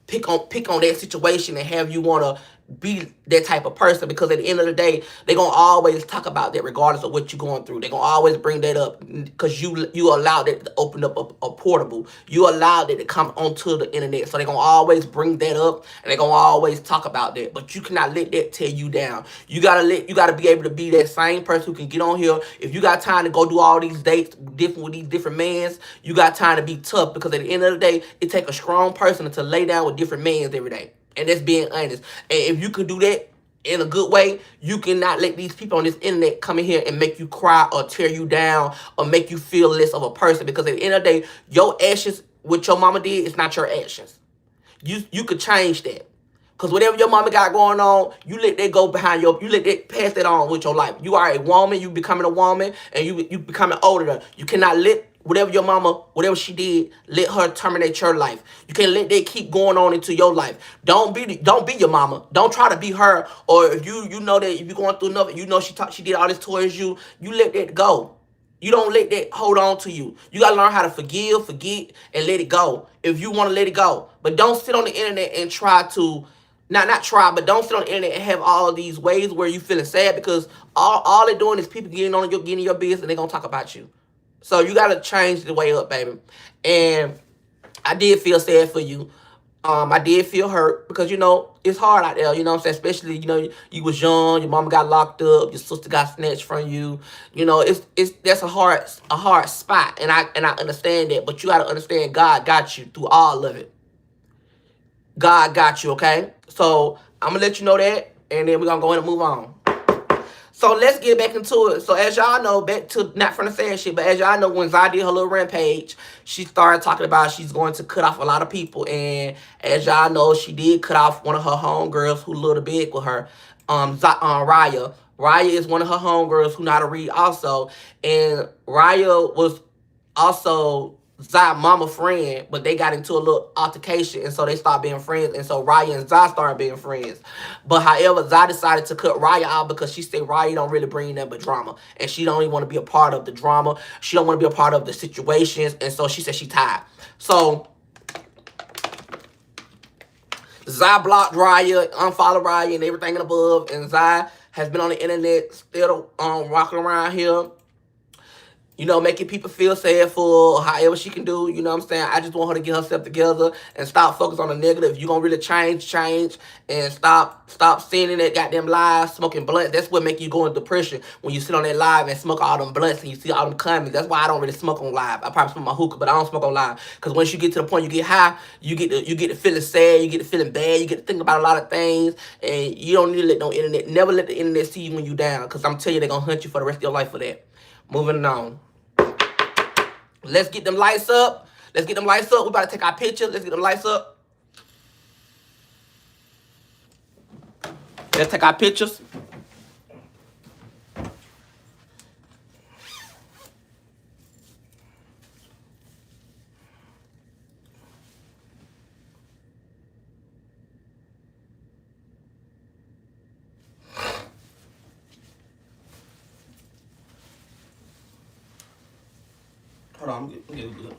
pick on that situation and have you want to be that type of person, because at the end of the day, they're going to always talk about that regardless of what you're going through. They're going to always bring that up because you allowed it to open up a portable. You allowed it to come onto the internet. So they're going to always bring that up and they're going to always talk about that. But you cannot let that tear you down. You got to be able to be that same person who can get on here. If you got time to go do all these dates with these different mans, you got time to be tough, because at the end of the day, it takes a strong person to lay down with different mans every day. And that's being honest. And if you could do that in a good way, you cannot let these people on this internet come in here and make you cry or tear you down or make you feel less of a person. Because at the end of the day, your actions, what your mama did, is not your actions. You could change that. Because whatever your mama got going on, you let that go behind you let that pass that on with your life. You are a woman, you becoming a woman, and you becoming older. You cannot let whatever your mama, whatever she did, let her terminate your life. You can't let that keep going on into your life. Don't be your mama. Don't try to be her. Or if you know that if you're going through nothing, she did all this towards you, you let that go. You don't let that hold on to you. You got to learn how to forgive, forget, and let it go. If you want to let it go. But don't sit on the internet and try to, not try, but don't sit on the internet and have all these ways where you feeling sad, because all they're doing is people getting in your business and they're going to talk about you. So you got to change the way up, baby. And I did feel sad for you. I did feel hurt because, it's hard out there, you know what I'm saying? Especially, you was young, your mama got locked up, your sister got snatched from you. That's a hard spot. And I understand that, but you got to understand God got you through all of it. God got you, okay? So I'm going to let you know that, and then we're going to go in and move on. So let's get back into it. So as y'all know, back to not from the sad shit, but as y'all know, when Zai did her little rampage, she started talking about she's going to cut off a lot of people. And as y'all know, she did cut off one of her homegirls who little big with her, Raya. Raya is one of her homegirls who know how to read also. And Raya was also Zai mama friend, but they got into a little altercation, and so they started being friends, and so Raya and Zai started being friends. But however, Zai decided to cut Raya out because she said Raya don't really bring nothing but drama, and she don't even want to be a part of the drama. She don't want to be a part of the situations, and so she said she tired. So Zai blocked Raya, unfollowed Raya, and everything above, and Zai has been on the internet still walking around here. you know, making people feel sad for or however she can do, you know what I'm saying? I just want her to get herself together and stop focusing on the negative. If you're gonna really change, and stop seeing in that goddamn live, smoking blunts. That's what make you go into depression when you sit on that live and smoke all them blunts and you see all them comments. That's why I don't really smoke on live. I probably smoke my hookah, but I don't smoke on live. Cause once you get to the point you get high, you get to feeling sad, you get to feeling bad, you get to think about a lot of things, and you don't need to let no internet, never let the internet see you when you down. Cause I'm telling you, they're gonna hunt you for the rest of your life for that. Moving on. Let's get them lights up. Let's get them lights up. We about to take our picture. Let's get them lights up. Let's take our pictures. Hold on, I'm getting good.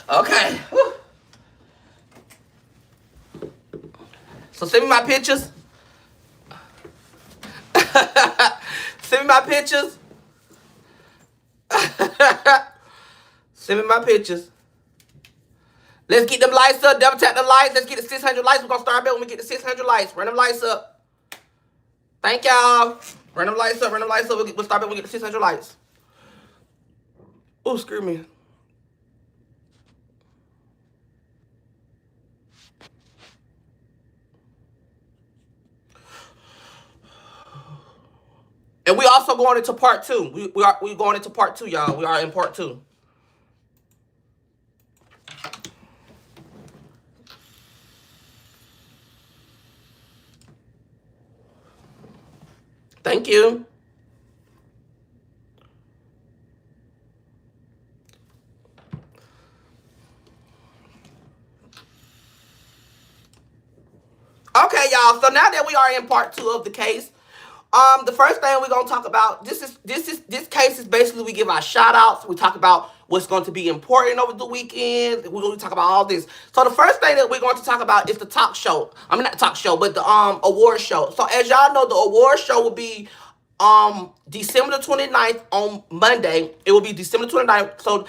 Okay. Whew. So send me my pictures. Send me my pictures. Send me my pictures. Let's get them lights up. Double tap the lights. Let's get the 600 lights. We're going to start back when we get the 600 lights. Run them lights up. Thank y'all. Run them lights up. Run them lights up. We'll start back when we get the 600 lights. Oh, screw me. And we also going into part 2. We going into part 2, y'all. We are in part 2. Thank you. Okay, y'all. So now that we are in part 2 of the case, the first thing we're gonna talk about, this case is basically we give our shout outs. We talk about what's going to be important over the weekend. We're going to talk about all this. So the first thing that we're going to talk about is the talk show. I mean, not talk show, but the award show. So as y'all know, the award show will be December the 29th on Monday. It will be December 29th. So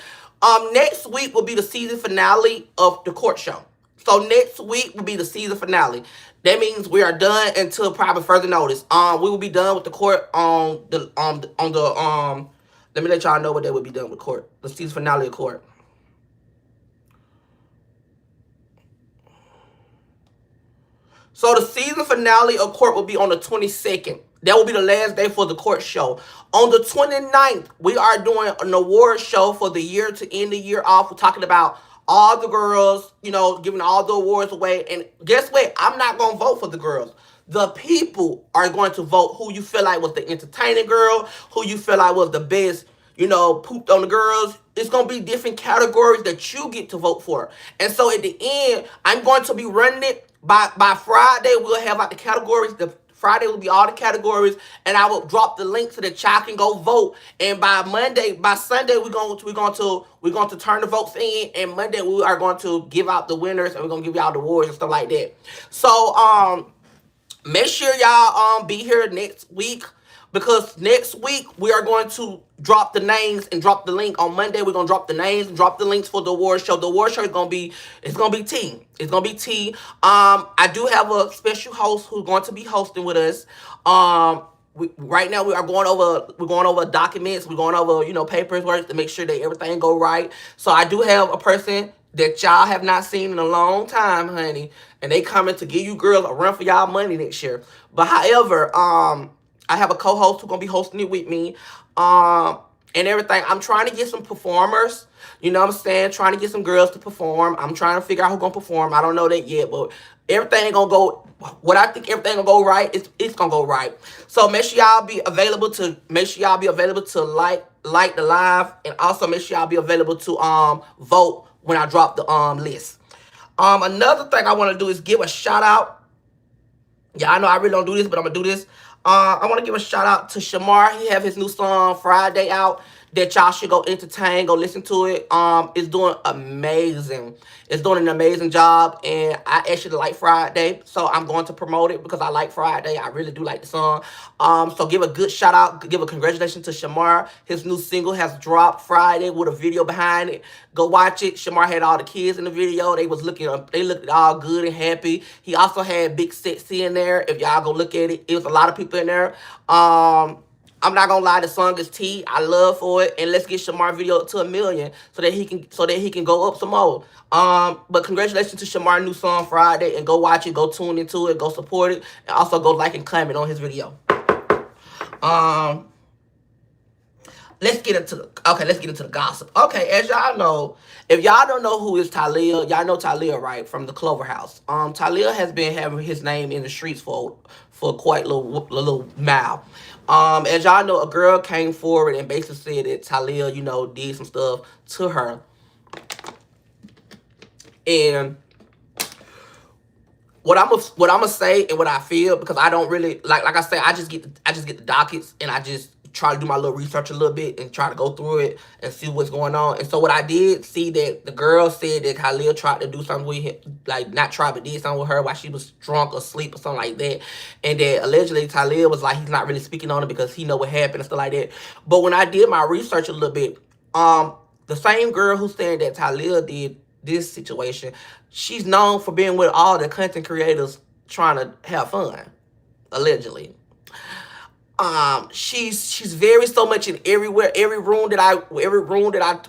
next week will be the season finale of the court show. So next week will be the season finale. That means we are done until probably further notice. We will be done with the court on the let me let y'all know what they will be done with court. The season finale of court. So the season finale of court will be on the 22nd. That will be the last day for the court show. On the 29th, we are doing an award show for the year to end the year off. We're talking about all the girls, you know, giving all the awards away. And guess what? I'm not going to vote for the girls. The people are going to vote who you feel like was the entertaining girl, who you feel like was the best, you know, pooped on the girls. It's going to be different categories that you get to vote for. And so at the end, I'm going to be running it. By Friday, we'll have like the categories. The Friday will be all the categories, and I will drop the link so that y'all can go vote. And by Sunday, we're going to turn the votes in, and Monday we are going to give out the winners, and we're going to give y'all the awards and stuff like that. So make sure y'all be here next week, because next week we are going to drop the names and drop the link. On Monday, we're going to drop the names and drop the links for the award show. The award show is going to be, it's going to be tea. It's going to be tea. I do have a special host who's going to be hosting with us. Right now we're going over documents. We're going over, you know, paperwork to make sure that everything go right. So I do have a person that y'all have not seen in a long time, honey. And they coming to give you girls a run for y'all money next year. But however, I have a co-host who's gonna be hosting it with me. And everything. I'm trying to get some performers. You know what I'm saying? Trying to get some girls to perform. I'm trying to figure out who's gonna perform. I don't know that yet, but everything gonna go. What I think everything gonna go right. It's gonna go right. So make sure y'all be available to like the live, and also make sure y'all be available to vote when I drop the list. Another thing I want to do is give a shout out. Yeah, I know I really don't do this, but I'm gonna do this. I want to give a shout out to Shamar. He have his new song Friday out that y'all should go entertain, go listen to it. It's doing amazing. It's doing an amazing job, and I actually like Friday, so I'm going to promote it because I like Friday. I really do like the song. So give a good shout out, give a congratulations to Shamar. His new single has dropped Friday with a video behind it. Go watch it. Shamar had all the kids in the video. They looked all good and happy. He also had Big Sexy in there. If y'all go look at it, it was a lot of people in there. I'm not gonna lie, the song is T. I love for it, and let's get Shamar video up to 1 million so that he can go up some more. But congratulations to Shamar new song Friday, and go watch it, go tune into it, go support it, and also go like and comment on his video. Let's get into the gossip. Okay, as y'all know, if y'all don't know who is Talia, y'all know Talia, right, from the Clover House. Talia has been having his name in the streets for quite a little while. As y'all know, a girl came forward and basically said that Talia, did some stuff to her. And what I'm gonna say and what I feel, because I don't really like I say, I just get the dockets, and I just try to do my little research a little bit and try to go through it and see what's going on. And so what I did see that the girl said that Khalil tried to do something with him, like not tried, but did something with her while she was drunk or asleep or something like that. And that allegedly Khalil was like, he's not really speaking on it because he know what happened and stuff like that. But when I did my research a little bit, the same girl who's saying that Khalil did this situation, she's known for being with all the content creators trying to have fun, allegedly. She's very so much in everywhere, every room that I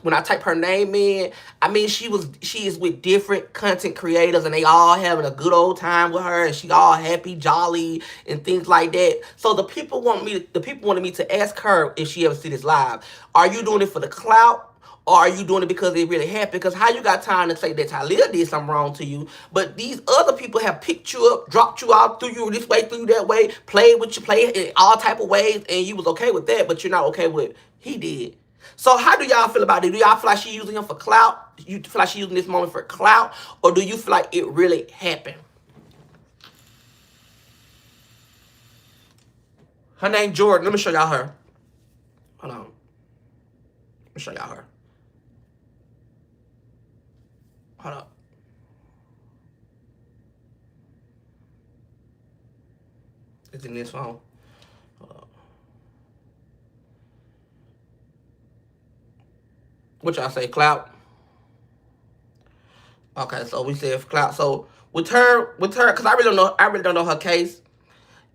when I type her name in, I mean she is with different content creators, and they all having a good old time with her, and she all happy, jolly, and things like that. So the people wanted me to ask her if she ever see this live. Are you doing it for the clout? Or are you doing it because it really happened? Because how you got time to say that Talia did something wrong to you, but these other people have picked you up, dropped you out, threw you this way, threw you that way, played with you, played in all type of ways, and you was okay with that, but you're not okay with he did. So how do y'all feel about it? Do y'all feel like she using him for clout? You feel like she using this moment for clout? Or do you feel like it really happened? Her name Jordan. Let me show y'all her. Hold on. Let me show y'all her. Hold up. It's in this phone. Hold up. What y'all say, clout? Okay, so we said clout. So with her, because I really don't know her case.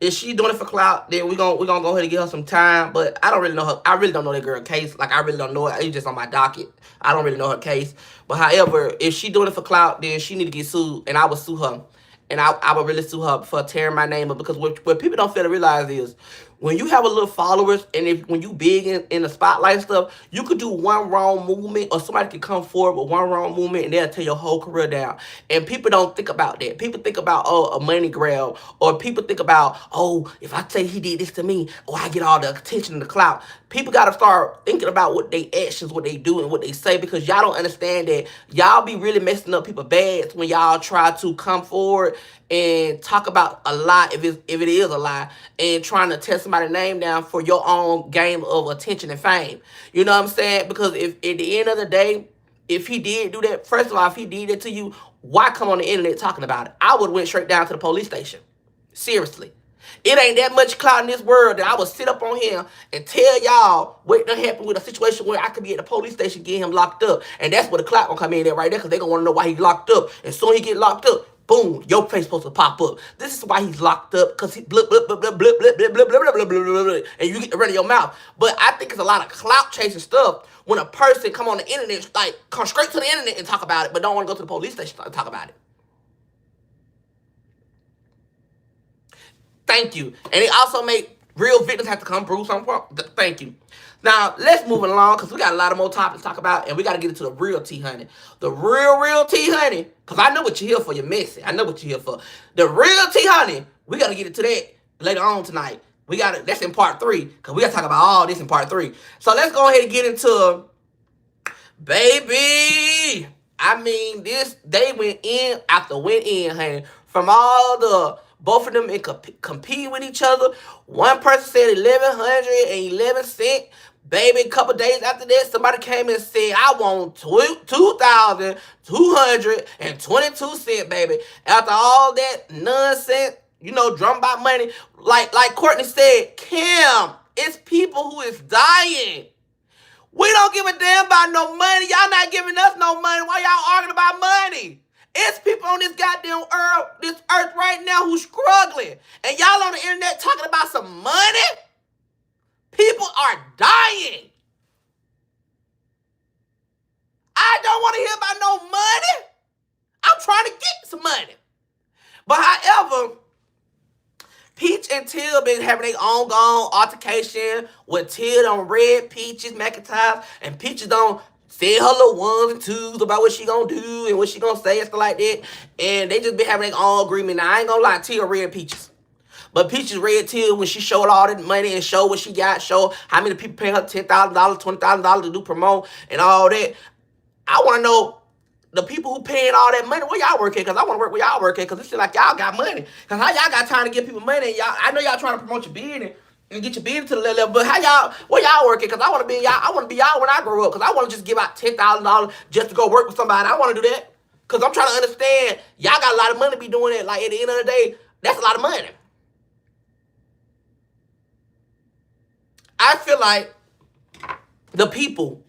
If she doing it for clout, then we gonna go ahead and give her some time. But I don't really know her. I really don't know that girl's case. Like, I really don't know it. It's just on my docket. I don't really know her case. But however, if she doing it for clout, then she need to get sued, and I would sue her. And I would really sue her for tearing my name up, because what people don't fail to realize is when you have a little followers, and when you big in the spotlight and stuff, you could do one wrong movement, or somebody could come forward with one wrong movement, and they'll tear your whole career down. And people don't think about that. People think about, oh, a money grab, or people think about, oh, if I say he did this to me, oh, I get all the attention and the clout. People got to start thinking about what they actions, what they do, and what they say, because y'all don't understand that y'all be really messing up people's bags when y'all try to come forward and talk about a lie, if it is a lie, and trying to tear somebody's name down for your own game of attention and fame. You know what I'm saying? Because if at the end of the day, if he did do that, first of all, if he did it to you, why come on the internet talking about it? I would have went straight down to the police station. Seriously. It ain't that much clout in this world that I would sit up on here and tell y'all what done happened with a situation where I could be at the police station getting him locked up. And that's where the clout gonna come in there right there, because they gonna want to know why he's locked up. And soon he get locked up, boom, your face supposed to pop up. This is why he's locked up, because he blip, blip, blip, blip, blip, blip, blip, blip, blip, blip, blip, blip, blip, and you get to run in your mouth. But I think it's a lot of clout chasing stuff when a person come on the internet, like, come straight to the internet and talk about it, but don't want to go to the police station and talk about it. Thank you. And they also make Real victims have to come prove something. Thank you. Now, let's move along because we got a lot of more topics to talk about, and we got to get into the real tea, honey. The real tea, honey, because I know what you're here for. You're messy. I know what you're here for. The real tea, honey, we got to get into that later on tonight. That's in part 3, because we got to talk about all this in part 3. So let's go ahead and get into, baby. I mean, they went in after went in, honey. From both of them compete with each other. One person said 1,111 cents. Baby, a couple days after that, somebody came and said, I want 2,222 cents, baby. After all that nonsense, drum about money, like Courtney said, Kim, it's people who is dying. We don't give a damn about no money. Y'all not giving us no money. Why y'all arguing about money? It's people on this goddamn earth right now who's struggling. And y'all on the internet talking about some money? People are dying. I don't want to hear about no money. I'm trying to get some money. But however, Peach and Teal been having their ongoing altercation with Teal on red Peaches McIntyre, and Peaches don't say her little ones and twos about what she gonna do and what she gonna say and stuff like that. And they just been having their own agreement. Now, I ain't gonna lie, Teal red Peaches. But Peaches red Teal when she showed all that money and showed what she got, showed how many people paying her $10,000, $20,000 to do promote and all that. I want to know the people who paying all that money, where y'all work at? Because I want to work where y'all work at, because it seems like y'all got money. Because how y'all got time to give people money? I know y'all trying to promote your business and get your business to the level, but where y'all work at? Because I want to be y'all when I grow up, because I want to just give out $10,000 just to go work with somebody. I want to do that. Because I'm trying to understand, y'all got a lot of money to be doing that. Like, at the end of the day, that's a lot of money. I feel like the people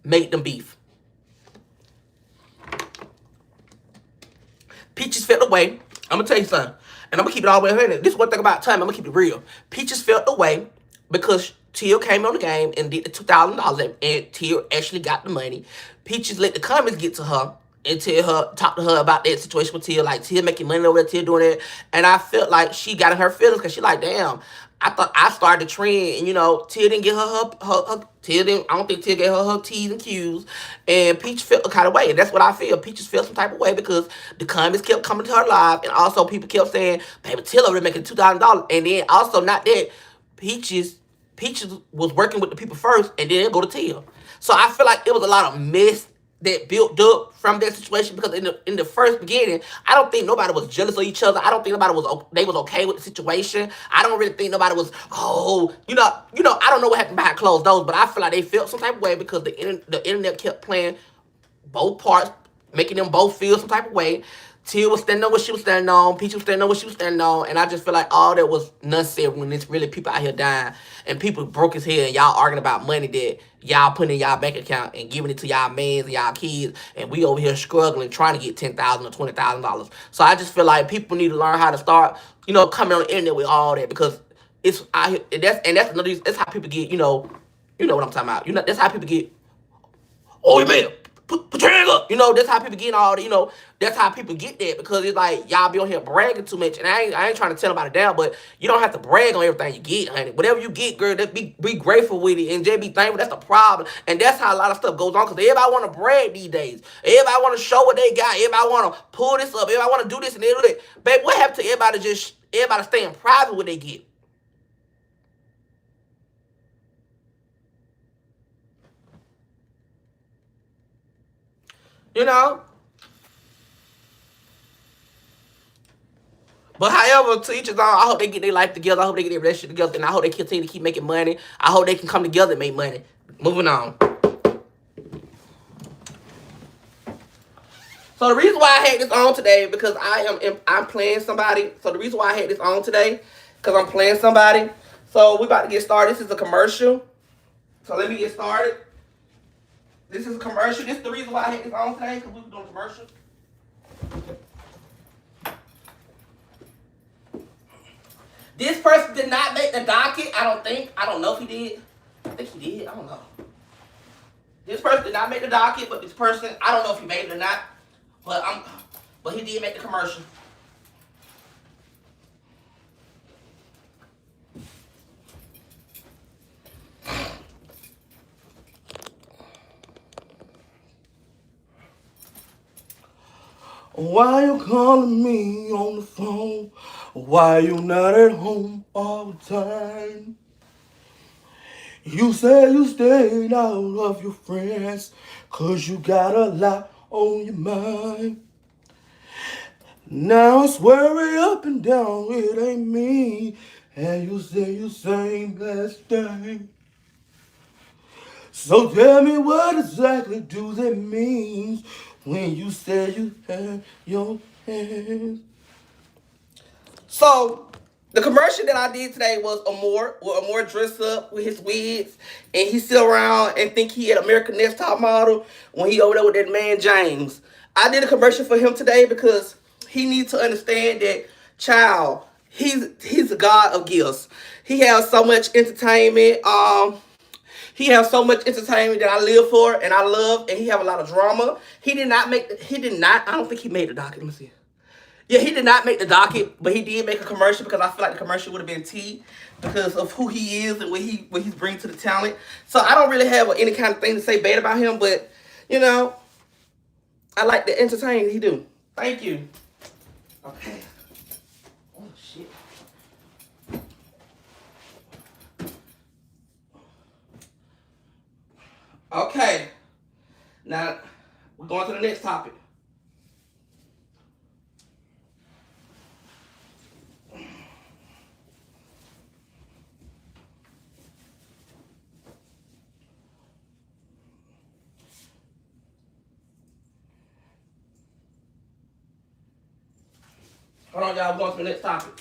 make them beef. Peaches felt away. I'm going to tell you something. And I'm going to keep it all the way here. This is one thing about time. I'm going to keep it real. Peaches felt away because Teal came on the game and did the $2,000, and Teal actually got the money. Peaches let the comments get to her and talk to her about that situation with Teal. Like, Teal making money over there, Teal doing that. And I felt like she got in her feelings because she like, damn, I thought I started the trend, and Teal didn't get her Teal didn't. I don't think Teal gave her T's and Q's, and Peach felt a kind of way, and that's what I feel. Peaches felt some type of way because the comments kept coming to her live, and also people kept saying, "Baby, Teal over there making $2,000," and then also not that Peaches was working with the people first, and then go to Teal. So I feel like it was a lot of mess that built up from that situation, because in the first beginning, I don't think nobody was jealous of each other. I don't think nobody was okay with the situation. I don't really think nobody was, I don't know what happened behind closed doors, but I feel like they felt some type of way because the internet kept playing both parts, making them both feel some type of way. Teal was standing on what she was standing on. Peach was standing on what she was standing on. And I just feel like all that was necessary when it's really people out here dying. And people broke his head and y'all arguing about money that y'all putting in y'all bank account and giving it to y'all mans and y'all kids. And we over here struggling trying to get $10,000 or $20,000. So I just feel like people need to learn how to start, coming on the internet with all that. Because it's out here, that's how people get, you know what I'm talking about. That's how people get, oh, man. Put your hands up. That's how people get all the, that's how people get that, because it's like y'all be on here bragging too much. And I ain't trying to tell nobody down, but you don't have to brag on everything you get, honey. Whatever you get, girl, just be grateful with it and just be thankful. That's the problem. And that's how a lot of stuff goes on, because everybody want to brag these days. Everybody want to show what they got. Everybody want to pull this up. Everybody want to do this and they do that. Babe, what happened to everybody staying private what they get? But however, to each his own. I hope they get their life together. I hope they get their relationship together. And I hope they continue to keep making money. I hope they can come together and make money. Moving on. So the reason why I had this on today, because I'm playing somebody. So the reason why I had this on today, because I'm playing somebody. So we about to get started. This is a commercial. So let me get started. This is a commercial. This is the reason why I had this on today, because we were doing a commercial. This person did not make the docket, I don't think. I don't know if he did. I think he did. I don't know. This person did not make the docket, but this person, I don't know if he made it or not. But he did make the commercial. Why you calling me on the phone? Why you not at home all the time? You say you stayed out of your friends, 'cause you got a lot on your mind. Now it's worry up and down, it ain't me. And you say you same last thing. So tell me what exactly do that mean when you say you have your hands? So the commercial that I did today was Amore, with Amore dressed up with his wigs, and he sit around and think he at American Next Top Model when he over there with that man James. I did a commercial for him today because he needs to understand that, child, he's a god of gifts. He has so much entertainment. He has so much entertainment that I live for and I love, and he have a lot of drama. He did not, I don't think he made the docket. Let me see. Yeah, he did not make the docket, but he did make a commercial because I feel like the commercial would have been T because of who he is and what he's bringing to the talent. So I don't really have any kind of thing to say bad about him, but, you know, I like the entertain he do. Thank you. Okay. Oh, shit. Okay. Now, we're going to the next topic. Hold on, y'all. We're going to the next topic.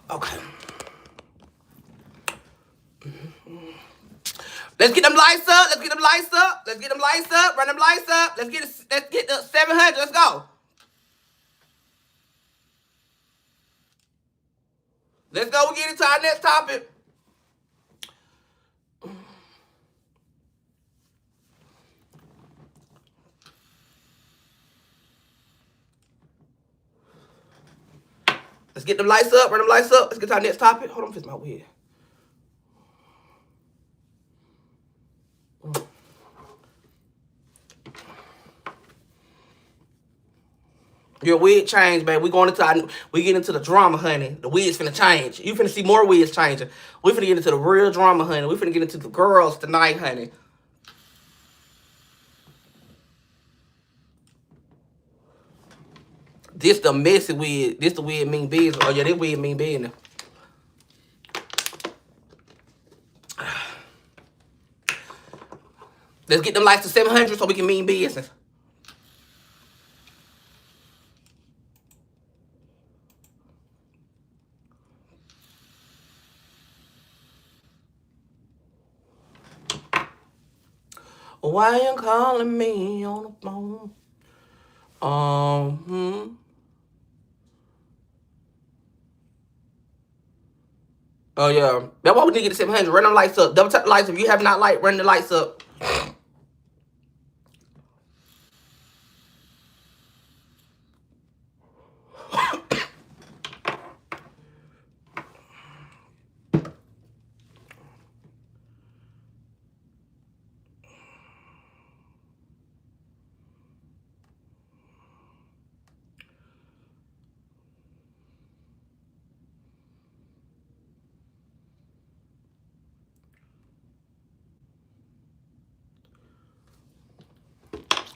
Okay. Let's get them lights up. Let's get them lights up. Let's get them lights up. Run them lights up. Let's get the 700. Let's go. Let's go. We get into our next topic. Let's get them lights up. Run them lights up. Let's get to our next topic. Hold on, fix my wig. Your wig changed, man. We get into the drama, honey. The wig's finna change. You finna see more wigs changing. We finna get into the real drama, honey. We finna get into the girls tonight, honey. This the messy wig. This the wig mean business. Oh yeah, this wig mean business. Let's get them lights to 700 so we can mean business. Why you calling me on the phone? Oh yeah, that's why we need to get the 700. Run them lights up. Double tap the lights if you have not light. Run the lights up.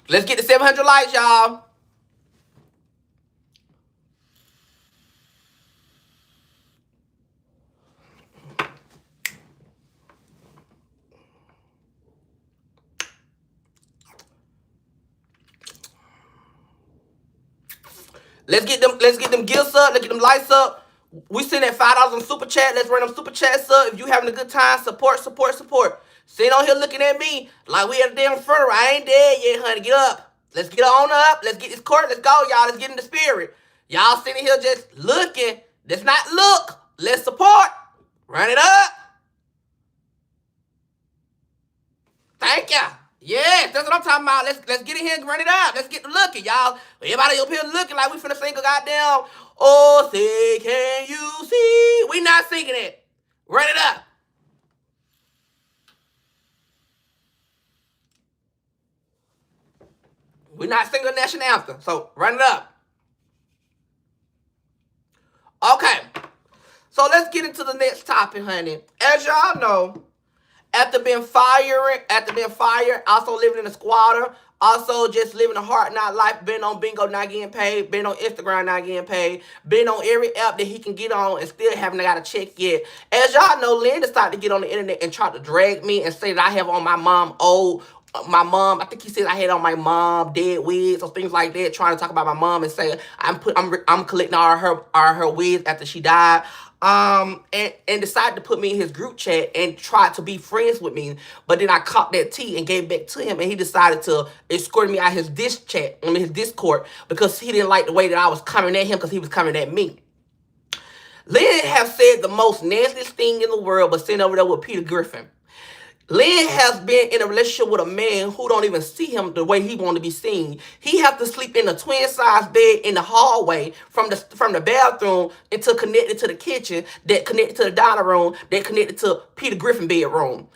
Let's get the 700 lights, y'all. Let's get them gifts up. Let's get them lights up. We send that $5 on super chat. Let's run them super chats up. If you having a good time, support. Sitting on here looking at me like we at a damn funeral. I ain't dead yet, honey. Get up. Let's get on up. Let's get this court. Let's go, y'all. Let's get in the spirit. Y'all sitting here just looking. Let's not look. Let's support. Run it up. Thank ya. Yes, that's what I'm talking about. Let's get in here and run it up. Let's get to looking, y'all. Everybody up here looking like we finna sing a goddamn, oh, say, can you see? We not singing it. Run it up. We're not singing the national anthem, so run it up. Okay, so let's get into the next topic, honey. As y'all know, after being fired, also living in a squatter, also just living a hard knock life, been on bingo not getting paid, been on Instagram not getting paid, been on every app that he can get on and still haven't got a check yet. As y'all know, Lynn decided to get on the internet and try to drag me and say that I have on my mom I think he said I had on my mom dead wigs or things like that, trying to talk about my mom and say I'm collecting all her wigs after she died. And decided to put me in his group chat and tried to be friends with me, but then I caught that tea and gave back to him, and he decided to escort me out his his Discord, because he didn't like the way that I was coming at him, because he was coming at me. Lynn have said the most nastiest thing in the world, but sitting over there with Peter Griffin. Lynn has been in a relationship with a man who don't even see him the way he want to be seen. He have to sleep in a twin-size bed in the hallway from the bathroom until connected to the kitchen, that connected to the dining room, that connected to Peter Griffin bedroom.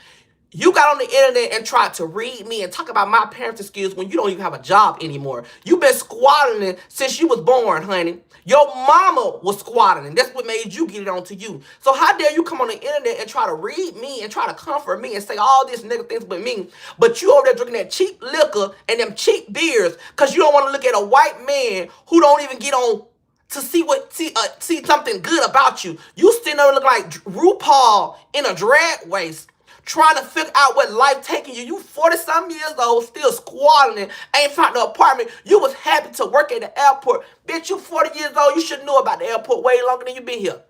You got on the internet and tried to read me and talk about my parenting skills when you don't even have a job anymore. You've been squattering since you was born, honey. Your mama was squattering. That's what made you get it on to you. So how dare you come on the internet and try to read me and try to comfort me and say all these negative things with me, but you over there drinking that cheap liquor and them cheap beers because you don't want to look at a white man who don't even get on to see something good about you. You still there looking like RuPaul in a drag race, trying to figure out what life taking you. You 40-something years old, still squalling, ain't found no apartment. You was happy to work at the airport. Bitch, you 40 years old, you should know about the airport way longer than you been here.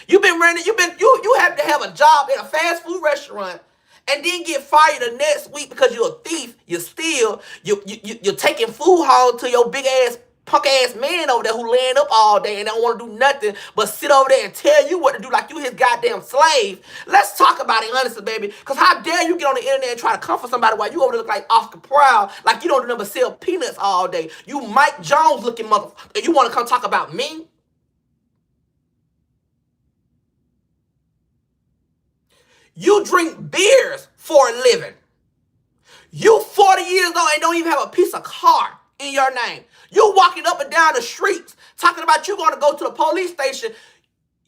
You been running, you have to have a job in a fast food restaurant and then get fired the next week because you're a thief, you steal, you're taking food home to your big ass punk ass man over there who laying up all day and don't want to do nothing but sit over there and tell you what to do like you his goddamn slave. Let's talk about it honestly, baby. Because how dare you get on the internet and try to comfort somebody while you over there look like Oscar Proud, like you don't do nothing but sell peanuts all day. You Mike Jones looking motherfucker. And you want to come talk about me? You drink beers for a living. You 40 years old and don't even have a piece of car in your name. You walking up and down the streets talking about you going to go to the police station.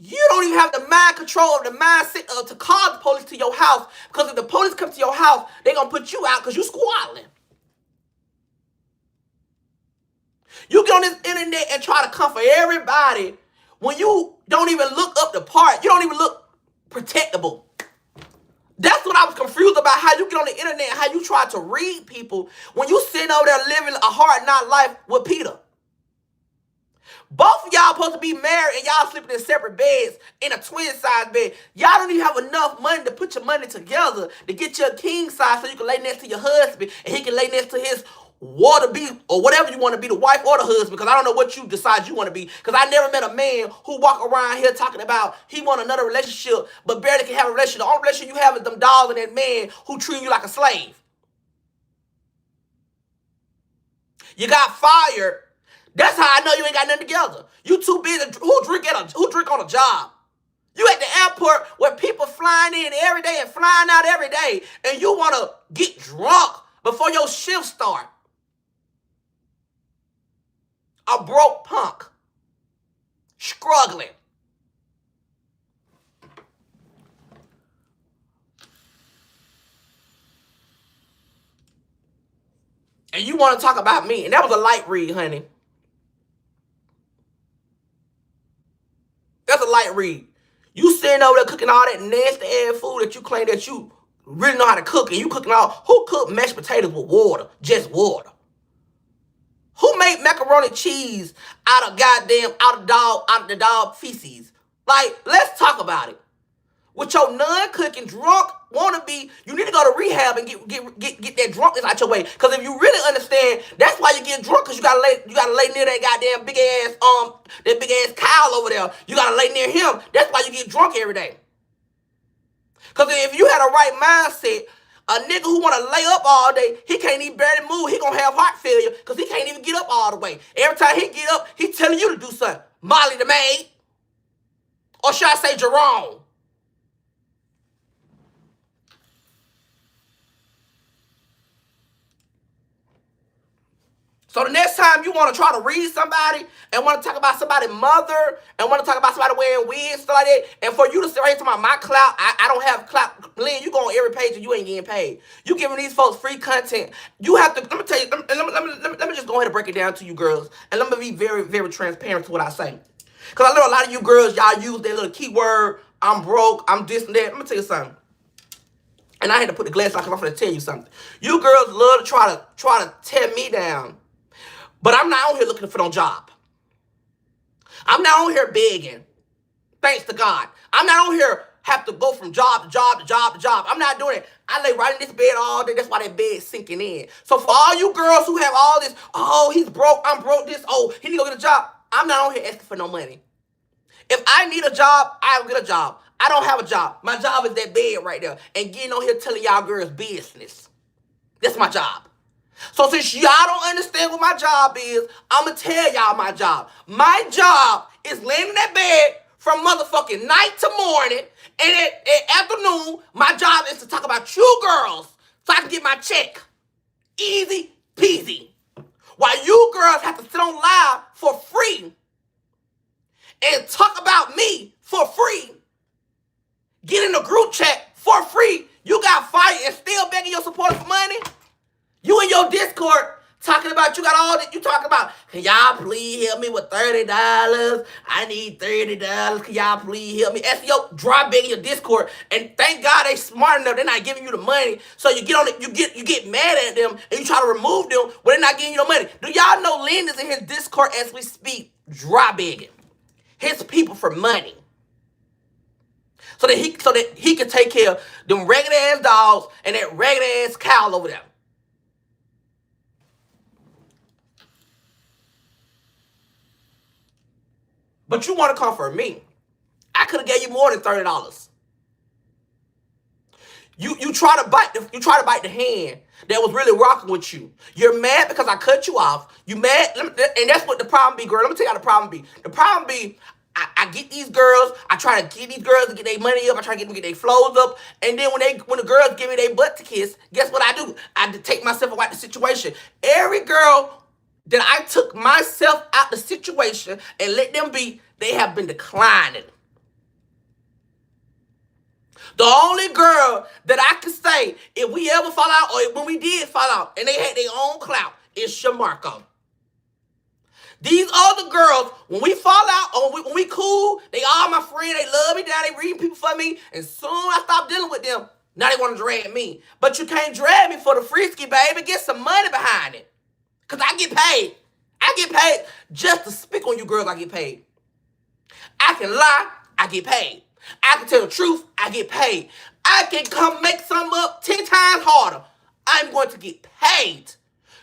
You don't even have the mind control of the mindset to call the police to your house, because if the police come to your house, they're going to put you out because you squabbling. You get on this internet and try to comfort everybody when you don't even look up the part. You don't even look protectable. That's what I was confused about, how you get on the internet, how you try to read people when you sitting over there living a hard knock life with Peter. Both of y'all supposed to be married and y'all sleeping in separate beds in a twin size bed. Y'all don't even have enough money to put your money together to get your king size so you can lay next to your husband and he can lay next to his water be or whatever you want to be, the wife or the husband, because I don't know what you decide you want to be, because I never met a man who walk around here talking about he want another relationship but barely can have a relationship. The only relationship you have is them dogs and that man who treat you like a slave. You got fired. That's how I know you ain't got nothing together. You too busy. Who drink on a job? You at the airport where people flying in every day and flying out every day, and you want to get drunk before your shift start. A broke punk. Struggling. And you want to talk about me. And that was a light read, honey. That's a light read. You sitting over there cooking all that nasty ass food that you claim that you really know how to cook, and you cooking who cooked mashed potatoes with water? Just water. Who made macaroni cheese out of the dog feces? Like, let's talk about it. with your non-cooking drunk wannabe, you need to go to rehab and get that drunkenness out your way. Cause if you really understand, that's why you get drunk. Cause you gotta lay near that goddamn big ass cow over there. You gotta lay near him. That's why you get drunk every day. Cause if you had a right mindset, a nigga who wanna lay up all day, he can't even barely move. He gonna have heart failure cause he can't even get up all the way. Every time he get up, he telling you to do something. Molly the maid, or should I say Jerome? So the next time you want to try to read somebody and want to talk about somebody's mother and want to talk about somebody wearing wigs, stuff like that, and for you to say right to my clout, I don't have clout. Lynn, you go on every page and you ain't getting paid. You giving these folks free content. You have to, let me tell you, let me just go ahead and break it down to you girls. And let me be very, very transparent to what I say. Because I know a lot of you girls, y'all use that little keyword, I'm broke, I'm this and that. Let me tell you something. And I had to put the glass on because I'm going to tell you something. You girls love to try to tear me down. But I'm not on here looking for no job. I'm not on here begging. Thanks to God. I'm not on here have to go from job to job to job to job. I'm not doing it. I lay right in this bed all day. That's why that bed's sinking in. So for all you girls who have all this, oh, he's broke, I'm broke, this, oh, he need to go get a job. I'm not on here asking for no money. If I need a job, I'll get a job. I don't have a job. My job is that bed right there. And getting on here telling y'all girls business. That's my job. So since y'all don't understand what my job is, I'm going to tell y'all my job. My job is laying in that bed from motherfucking night to morning. And at afternoon, my job is to talk about you girls so I can get my check. Easy peasy. While you girls have to sit on live for free and talk about me for free, get in the group chat for free, you got fired and still begging your supporters for money? You in your Discord talking about you got all that. You talking about, can y'all please help me with $30? I need $30. Can y'all please help me? That's your drop big in your Discord. And thank God they smart enough. They're not giving you the money. So you get on it, you get mad at them and you try to remove them when they're not giving you no money. Do y'all know Lynn is in his Discord as we speak, drop bigging his people for money? So that he can take care of them ragged ass dogs and that ragged ass cow over there. But you want to come for me. I could have gave you more than $30. You try to bite the hand that was really rocking with you. You're mad because I cut you off. You mad, and that's what the problem be, girl. Let me tell you how the problem be. The problem be, I get these girls. I try to get these girls to get their money up. I try to get them to get their flows up. And then when the girls give me their butt to kiss, guess what I do? I take myself out the situation. Every girl that I took myself out the situation and let them be, they have been declining. The only girl that I can say, if we ever fall out, or when we did fall out, and they had their own clout, is Shamarco. These other girls, when we fall out, or when we cool, they all my friends, they love me, now they reading people for me, and soon I stop dealing with them, now they want to drag me. But you can't drag me for the frisky, baby. Get some money behind it. Because I get paid. I get paid just to speak on you girls. I get paid. I can lie. I get paid. I can tell the truth. I get paid. I can come make something up 10 times harder. I'm going to get paid.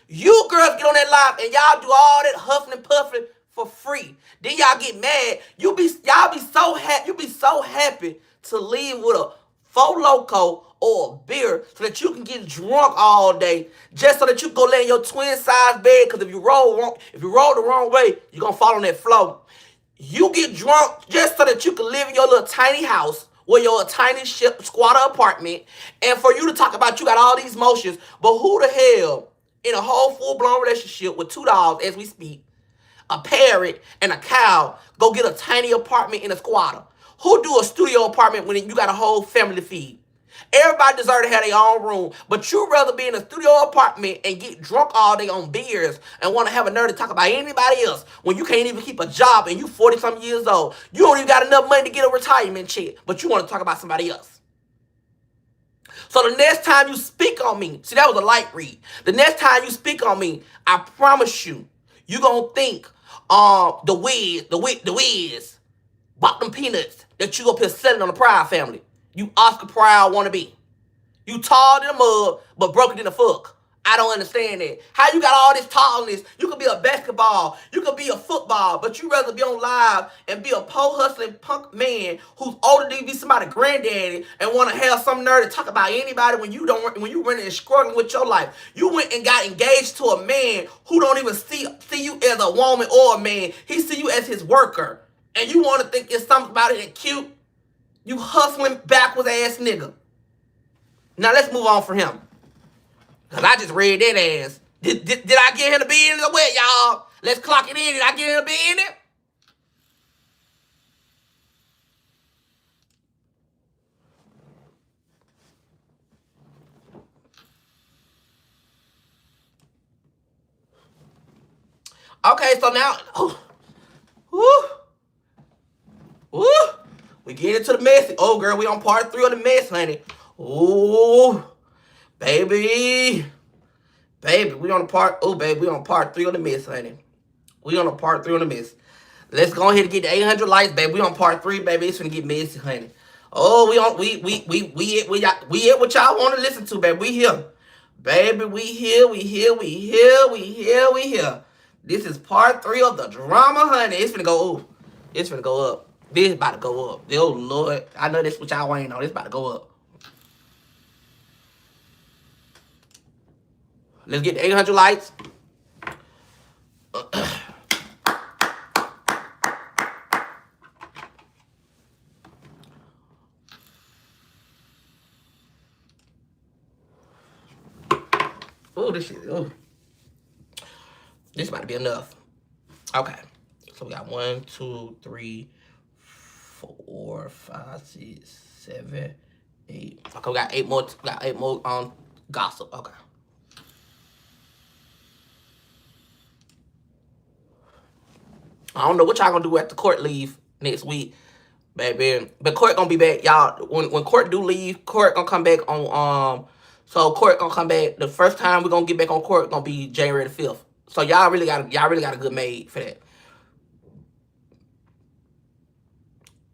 You girls get on that live and y'all do all that huffing and puffing for free. Then y'all get mad. Y'all be so happy. You be so happy to leave with a Four Loko or a beer so that you can get drunk all day, just so that you can go lay in your twin size bed. Because if you roll the wrong way, you're gonna fall on that floor. You get drunk just so that you can live in your little tiny house or your tiny squatter apartment, and for you to talk about you got all these motions. But who the hell in a whole full-blown relationship with 2 dogs as we speak, a parrot and a cow, go get a tiny apartment in a squatter? Who do a studio apartment when you got a whole family to feed? Everybody deserves to have their own room, but you'd rather be in a studio apartment and get drunk all day on beers and want to have a nerve to talk about anybody else when you can't even keep a job and you 40-something years old. You don't even got enough money to get a retirement check, but you want to talk about somebody else. So the next time you speak on me, see, that was a light read. The next time you speak on me, I promise you, you're going to think the whiz, bought them peanuts that you up here selling on the Pride family. You Oscar proud wannabe. You tall than a mug, but broken than a fuck. I don't understand that. How you got all this tallness? You could be a basketball, you could be a football, but you rather be on live and be a pole hustling punk man who's older than you, be somebody's granddaddy, and want to have some nerve to talk about anybody when you don't, when you running and struggling with your life. You went and got engaged to a man who don't even see you as a woman or a man. He see you as his worker, and you want to think it's something about it that cute. You hustling backwards ass nigga. Now let's move on from him. Cause I just read that ass. Did I get him to be in it or what, y'all? Let's clock it in. Did I get him to be in it? Okay, so now, we get into the mess. Oh, girl, we on part 3 of the mess, honey. Ooh, baby, we on part 3 of the mess, honey. We on a part 3 of the mess. Let's go ahead and get the 800 likes, baby. We on part 3, baby. It's gonna get messy, honey. Oh, we at what y'all want to listen to, baby. We here, baby. We here. This is part 3 of the drama, honey. It's finna go up. It's finna go up. This about to go up. Oh, Lord. I know this what y'all ain't on. This about to go up. Let's get the 800 likes. Oh, this shit. Oh. This about to be enough. Okay. So we got 1, 2, 3, 4, 5, 6, 7, 8. Okay, we got 8 more. We got 8 more on gossip. Okay. I don't know what y'all gonna do after Court leave next week, baby. But Court gonna be back, y'all. When Court do leave, Court gonna come back on So Court gonna come back. The first time we're gonna get back on Court gonna be January the 5th. So y'all really got a good maid for that.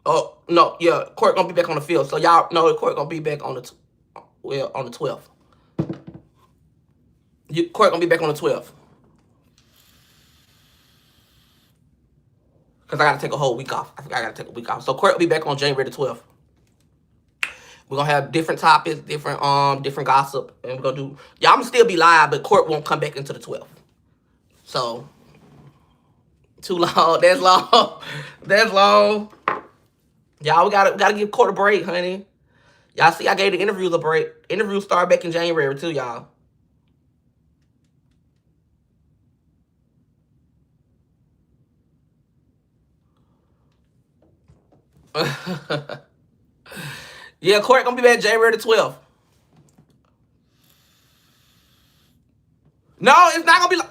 Oh no, yeah, Court gonna be back on the 5th. So y'all know Court gonna be back on the 12th. Court gonna be back on the 12th. Cause I gotta take a whole week off. I gotta take a week off. So Court will be back on January the 12th. We're gonna have different topics, different gossip, and we're gonna do. Y'all gonna still be live, but Court won't come back into the 12th. So too long. That's long. That's long. Y'all, we gotta give Court a break, honey. Y'all see, I gave the interviews a break. Interviews start back in January too, y'all. Yeah, Court gonna be back January the 12th. No, it's not gonna be like.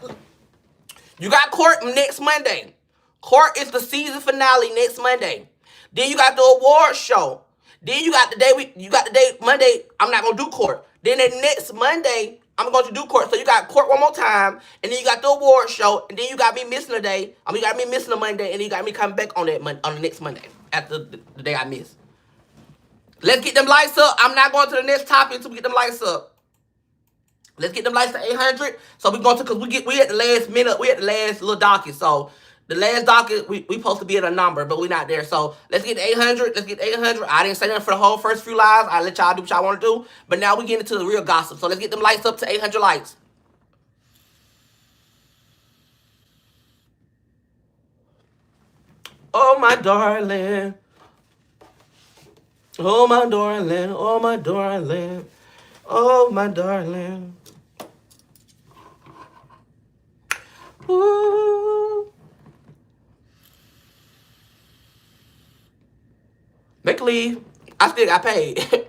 You got Court next Monday. Court is the season finale next Monday. Then you got the award show. Then you got the day Monday. I'm not gonna do Court. Then the next Monday I'm going to do Court. So you got Court one more time, and then you got the award show, and then you got me missing a day. I mean, you got me missing a Monday, and then you got me coming back on that on the next Monday after the day I missed. Let's get them lights up. I'm not going to the next topic until we get them lights up. Let's get them lights to 800. So we're going to, because we at the last minute, we at the last little docket. So the last docket, we supposed to be at a number, but we're not there. So let's get to 800. Let's get to 800. I didn't say nothing for the whole first few lives. I let y'all do what y'all want to do. But now we get into the real gossip. So let's get them lights up to 800 lights. Oh, my darling. Oh, my darling. Oh, my darling. Oh, my darling. Ooh. Make a leave. I still got paid. That's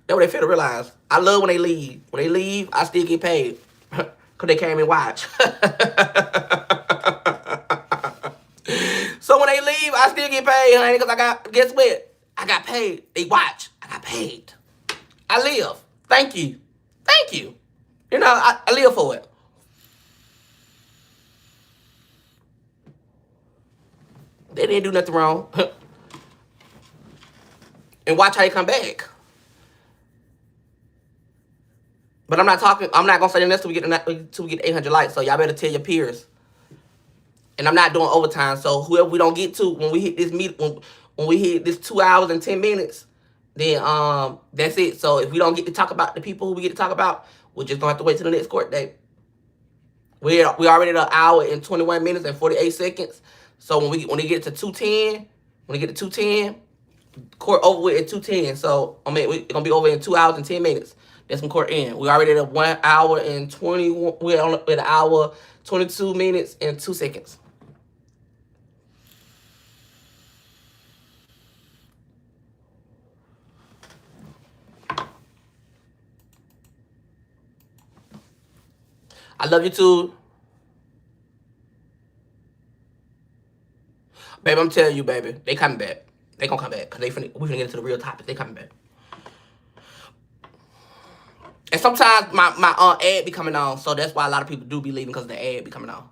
what they fail to realize. I love when they leave. When they leave, I still get paid. Because they came and watch. So when they leave, I still get paid, honey. Because guess what? I got paid. They watch. I got paid. I live. Thank you. Thank you. You know, I live for it. They didn't do nothing wrong. and watch how they come back. But I'm not gonna say this till we get 800 likes. So y'all better tell your peers. And I'm not doing overtime. So whoever we don't get to when we hit this when we hit this 2 hours and 10 minutes, then that's it. So if we don't get to talk about the people who we get to talk about, we're just gonna have to wait till the next court date. We already at 1 hour and 21 minutes and 48 seconds. So when we get to 210, court over with at 210. So I mean we're gonna be over in 2 hours and 10 minutes. That's when court end. We already at 1 hour and 20. We're at 1 hour 22 minutes and 2 seconds. I love you too. Baby, I'm telling you, baby. They coming back. They gonna come back. Because we finna get into the real topic. They coming back. And sometimes my ad be coming on. So that's why a lot of people do be leaving. Because the ad be coming on.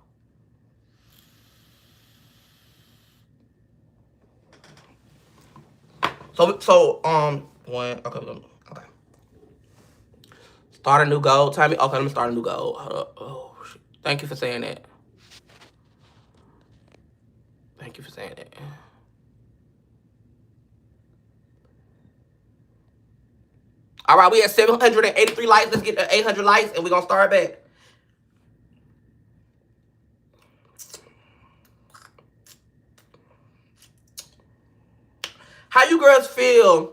Okay. Start a new goal. Tell me. Okay, let me start a new goal. Hold up. Oh, shit. Thank you for saying that. Thank you for saying that. All right, we at 783 likes. Let's get to 800 likes, and we're going to start back. How you girls feel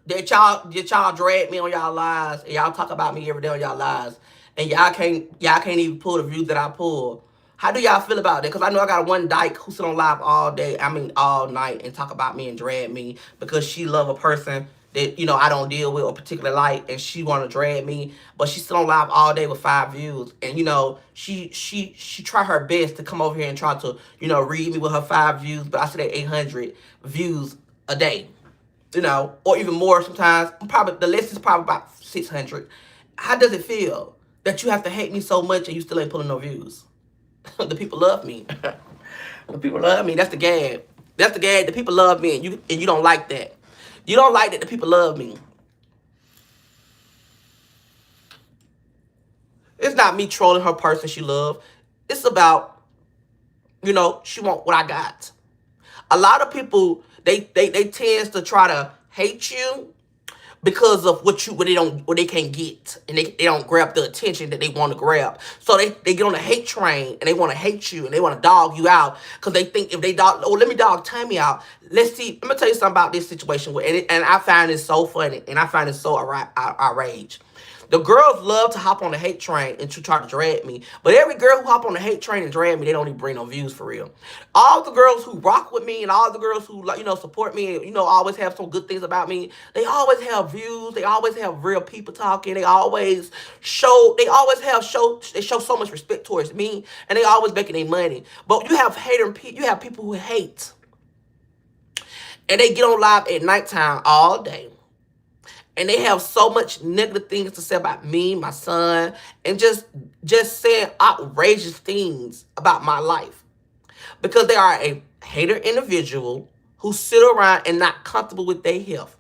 that y'all drag me on y'all lives, and y'all talk about me every day on y'all lives, and y'all can't even pull the views that I pull? How do y'all feel about that? Because I know I got one dyke who sit on live all day, all night, and talk about me and drag me because she love a person that, you know, I don't deal with or particularly like, and she want to drag me, but she sit on live all day with 5 views. And, you know, she try her best to come over here and try to, you know, read me with her 5 views, but I sit at 800 views a day, you know, or even more sometimes. The list is probably about 600. How does it feel that you have to hate me so much and you still ain't pulling no views? The people love me. The people love me. That's the gag. That's the gag. The people love me, and you don't like that. You don't like that the people love me. It's not me trolling her person she love. It's about, you know, she want what I got. A lot of people, they tend to try to hate you because of what they can't get, and they don't grab the attention that they want to grab. So they get on the hate train, and they want to hate you, and they want to dog you out because they think if they dog, let me dog Tommy out. Let's see. Let me tell you something about this situation, and I find it so funny, and I find it so outrage. The girls love to hop on the hate train and to try to drag me. But every girl who hop on the hate train and drag me, they don't even bring no views for real. All the girls who rock with me and all the girls who, you know, support me and, you know, always have some good things about me, they always have views. They always have real people talking. They show so much respect towards me, and they always making their money. But you have people who hate. And they get on live at nighttime all day. And they have so much negative things to say about me, my son, and just saying outrageous things about my life. Because they are a hater individual who sit around and not comfortable with their health.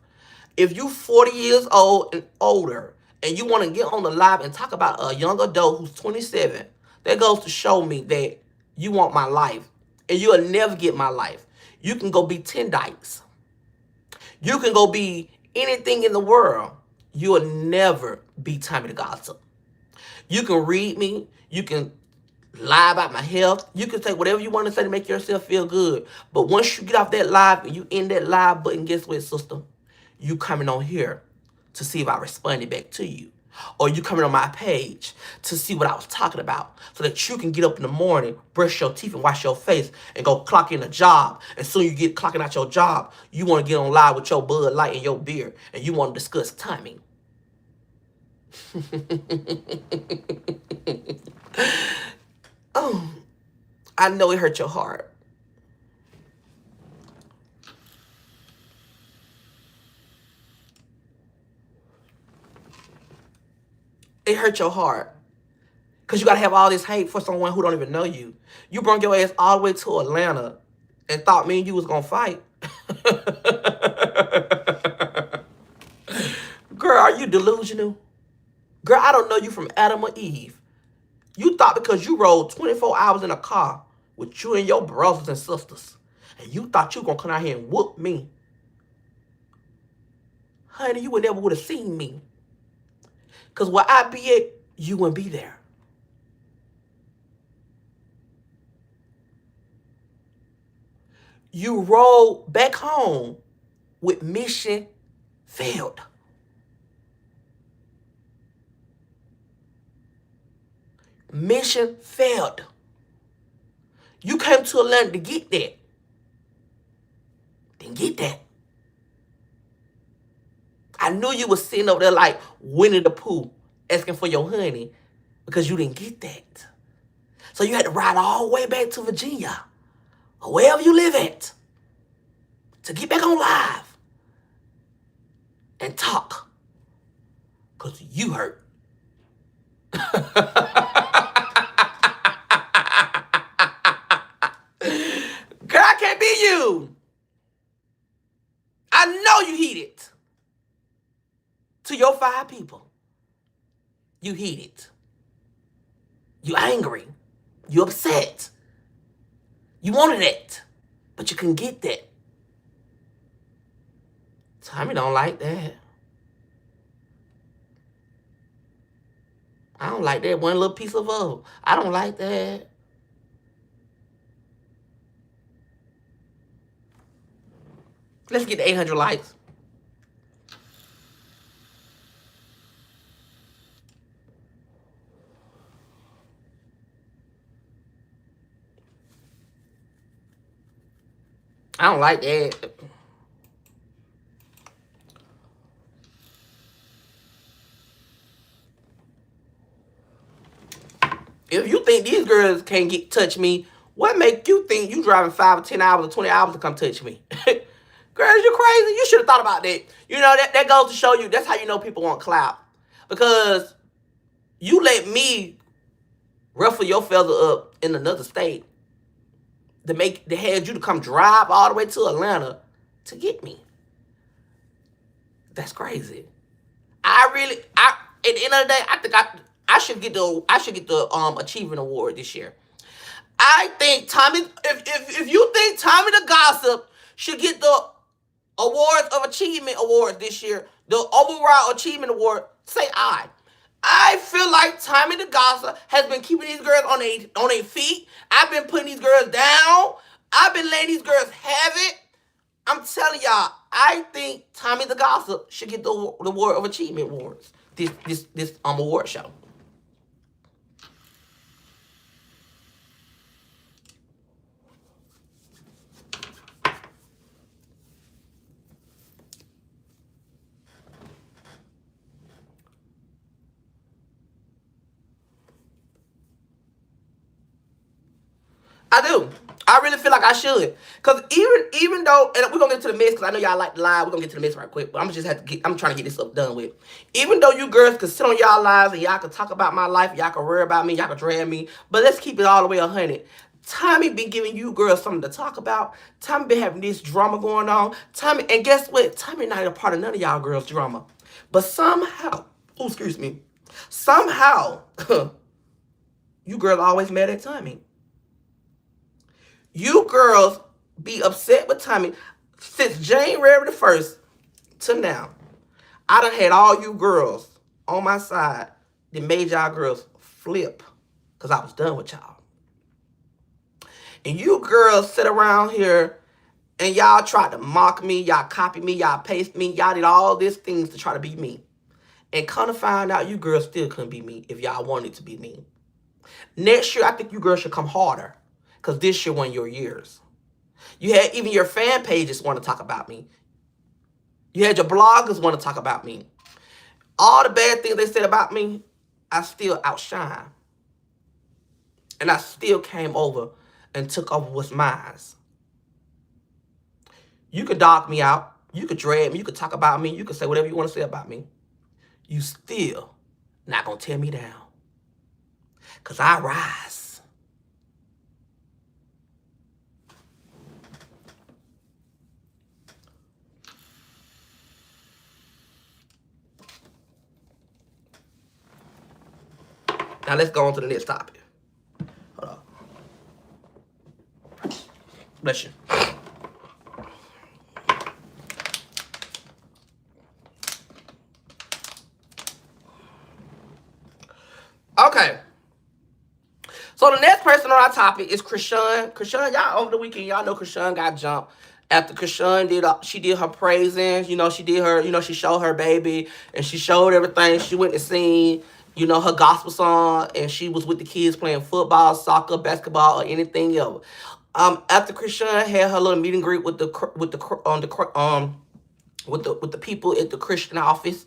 If you 40 years old and older, and you want to get on the live and talk about a young adult who's 27, that goes to show me that you want my life. And you'll never get my life. You can go be 10 dykes. You can go be anything in the world. You will never be Tommythegossipp. You can read me. You can lie about my health. You can say whatever you want to say to make yourself feel good. But once you get off that live and you end that live button, guess what, sister? You coming on here to see if I responded back to you. Or you coming on my page to see what I was talking about so that you can get up in the morning, brush your teeth and wash your face and go clock in a job. And soon you get clocking out your job, you want to get on live with your Bud Light and your beer and you want to discuss timing. Oh, I know it hurt your heart. It hurt your heart. Because you got to have all this hate for someone who don't even know you. You brought your ass all the way to Atlanta and thought me and you was going to fight. Girl, are you delusional? Girl, I don't know you from Adam or Eve. You thought because you rode 24 hours in a car with you and your brothers and sisters, and you thought you were going to come out here and whoop me. Honey, you would never would have seen me. Because where I be at, you wouldn't be there. You rode back home with mission failed. Mission failed. You came to Atlanta to get that. Didn't get that. I knew you was sitting over there like Winnie the Pooh asking for your honey because you didn't get that. So you had to ride all the way back to Virginia or wherever you live at to get back on live and talk because you hurt. Girl, I can't be you. I know you heated. To your 5 people. You heated. You angry. You upset. You wanted it. But you couldn't get that. Tommy don't like that. I don't like that one little piece of oil. I don't like that. Let's get to 800 likes. I don't like that. If you think these girls can't touch me, what make you think you driving 5 or 10 hours or 20 hours to come touch me? Girls, you crazy? You should have thought about that. You know, that goes to show you, that's how you know people want clout. Because you let me ruffle your feather up in another state to had you to come drive all the way to Atlanta to get me. That's crazy. At the end of the day, I think I should get the achievement award this year. I think Tommy, if you think Tommy the Gossip should get the awards of achievement awards this year, the overall achievement award, say aye. I feel like Tommy the Gossip has been keeping these girls on their feet. I've been putting these girls down. I've been letting these girls have it. I'm telling y'all, I think Tommy the Gossip should get the award of achievement awards this award show. I do. I really feel like I should. Because even though, and we're going to get to the mess, because I know y'all like the live. We're going to get to the mess right quick. But I'm trying to get this up done with. Even though you girls can sit on y'all lives and y'all can talk about my life, y'all can worry about me, y'all can drag me. But let's keep it all the way 100. Tommy been giving you girls something to talk about. Tommy been having this drama going on. And guess what? Tommy not a part of none of y'all girls' drama. But somehow, you girls always mad at Tommy. You girls be upset with Tommy since January the 1st to now. I done had all you girls on my side that made y'all girls flip because I was done with y'all. And you girls sit around here and y'all tried to mock me, y'all copy me, y'all paste me, y'all did all these things to try to be me. And kind of find out you girls still couldn't be me if y'all wanted to be me. Next year, I think you girls should come harder. Because this year wasn't your years. You had even your fan pages want to talk about me. You had your bloggers want to talk about me. All the bad things they said about me, I still outshine. And I still came over and took over what's mine. You could dog me out. You could drag me. You could talk about me. You could say whatever you want to say about me. You still not going to tear me down. Because I rise. Now let's go on to the next topic. Hold on. Bless you. Okay. So the next person on our topic is Krishan. Krishan, y'all over the weekend, y'all know Krishan got jumped. After Krishan did her praising, she did her, she showed her baby and she showed everything. She went to sing, her gospel song, and she was with the kids playing football, soccer, basketball, or anything else. After Krishan had her little meet and greet with the people at the Christian office,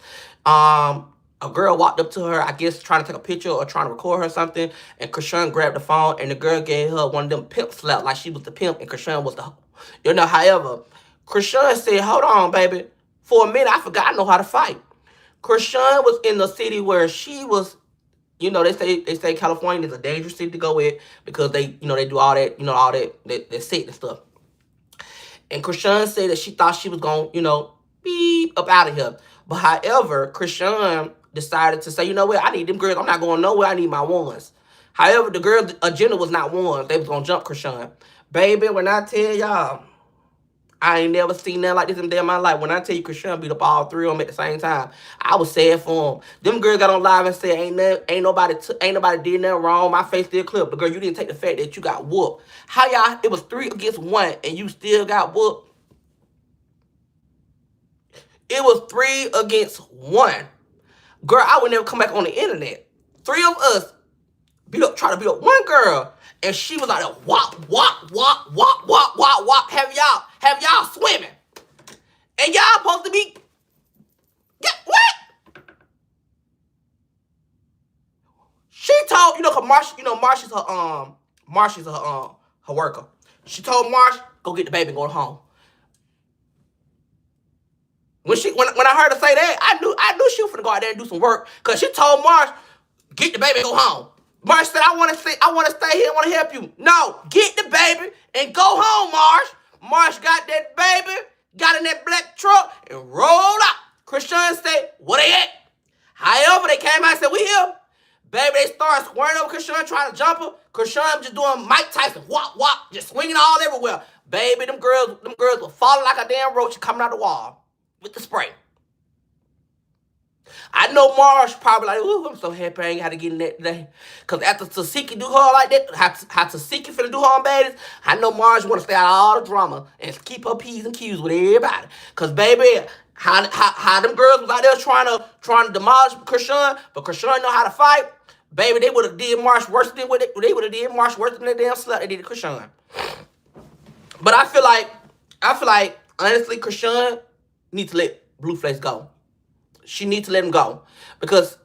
a girl walked up to her, I guess trying to take a picture or trying to record her something, and Krishan grabbed the phone, and the girl gave her one of them pimp slaps, like she was the pimp, and Krishan was the, however, Krishan said, hold on, baby, for a minute, I forgot I know how to fight. Krishan was in the city where she was, they say California is a dangerous city to go with, because they do all that, all that sick and stuff. And Krishan said that she thought she was going, beep, up out of here. But however, Krishan decided to say, you know what, I need them girls. I'm not going nowhere. I need my ones. However, the girl's agenda was not ones. They was going to jump Krishan. Baby, when I tell y'all, I ain't never seen nothing like this in a day of my life. When I tell you Krishan beat up all three of them at the same time, I was sad for them. Them girls got on live and said, ain't nobody did nothing wrong. My face still clear. But girl, you didn't take the fact that you got whooped. How y'all, it was 3 against 1 and you still got whooped? It was 3 against 1. Girl, I would never come back on the internet. 3 of us try to beat up one girl, and she was like, wop, wop, wop, wop, wop, wop, wop. Have y'all swimming? And y'all supposed to be, what? She told, cause Marsh's her worker. She told Marsh, go get the baby and go home. When I heard her say that, I knew she was finna go out there and do some work, cause she told Marsh, get the baby and go home. Marsh said, I want to stay here, I want to help you. No, get the baby and go home, Marsh. Marsh got that baby, got in that black truck, and rolled out. Krishan said, where they at? However, they came out and said, we here. Baby, they started squaring over Krishan, trying to jump her. Krishan just doing Mike Tyson, whop, whop, just swinging all everywhere. Baby, them girls were falling like a damn roach coming out the wall with the spray. I know Marsh probably like, ooh, I'm so happy I ain't got to get in that today. Because after Tasiki do her like that, how Tasiki finna do her on baddies, I know Marsh want to stay out of all the drama and keep her P's and Q's with everybody. Because, baby, how them girls was out there trying to demolish Krishan, but Krishan know how to fight, baby, they would have did Marsh worse than what they would have did Marsh worse than that damn slut they did to Krishan. But I feel like, honestly, Krishan needs to let Blueface go. She needs to let him go. Because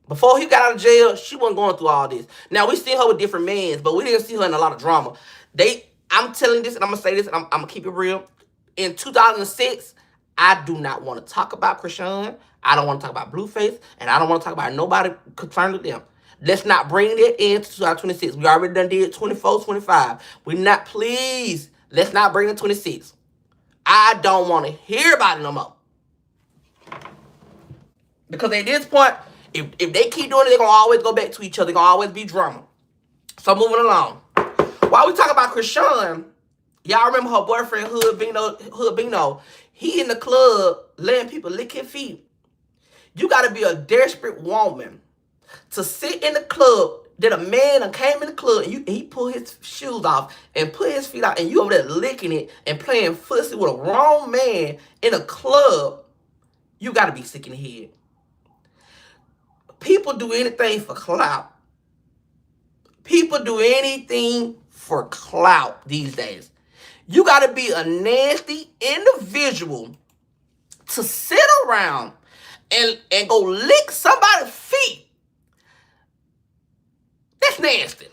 before he got out of jail, she wasn't going through all this. Now, we seen her with different men, but we didn't see her in a lot of drama. I'm telling this, and I'm going to say this, and I'm going to keep it real. In 2006, I do not want to talk about Krishan. I don't want to talk about Blueface, and I don't want to talk about nobody concerned with them. Let's not bring it into 2026. We already done did 24, 25. Please, let's not bring it 26. I don't want to hear about it no more. Because at this point, if they keep doing it, they're going to always go back to each other. They're going to always be drama. So moving along. While we talk about Krishan, y'all remember her boyfriend, Hood Bino? He in the club letting people lick his feet. You got to be a desperate woman to sit in the club that a man came in the club and he pulled his shoes off and put his feet out, and you over there licking it and playing fussy with a wrong man in a club. You got to be sick in the head. People do anything for clout. People do anything for clout these days. You got to be a nasty individual to sit around and go lick somebody's feet. That's nasty.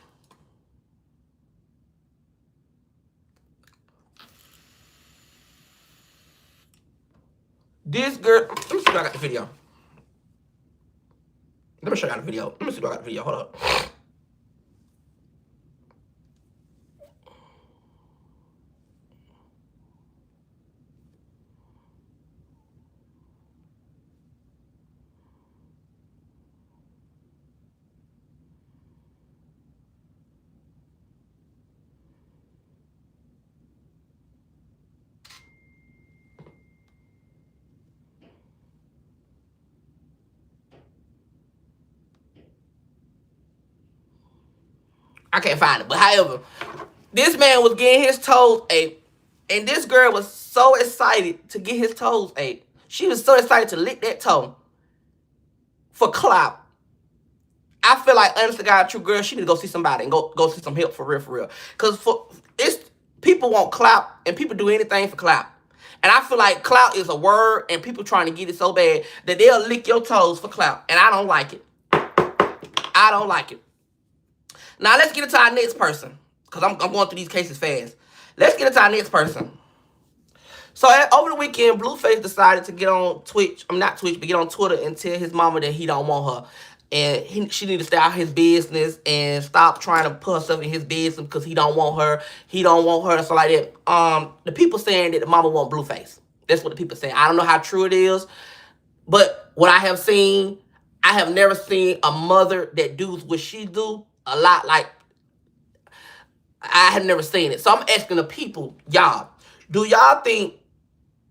This girl, let me see if I got the video. Let me show you the video. Let me see if I got the video. Hold up. I can't find it. But however, this man was getting his toes ate. And this girl was so excited to get his toes ate. She was so excited to lick that toe for clout. I feel like, honest to God, true girl, she need to go see somebody and go see some help for real. Because people want clout and people do anything for clout. And I feel like clout is a word and people trying to get it so bad that they'll lick your toes for clout. And I don't like it. I don't like it. Now, let's get into our next person. Because I'm going through these cases fast. Let's get into our next person. So, over the weekend, Blueface decided to get on Twitch. Not Twitch, but get on Twitter and tell his mama that he don't want her. And she need to stay out of his business and stop trying to put herself in his business because he don't want her. He don't want her and stuff like that. The people saying that the mama want Blueface. That's what the people saying. I don't know how true it is. But what I have seen, I have never seen a mother that does what she do a lot like. I have never seen it. So I'm asking the people, y'all, do y'all think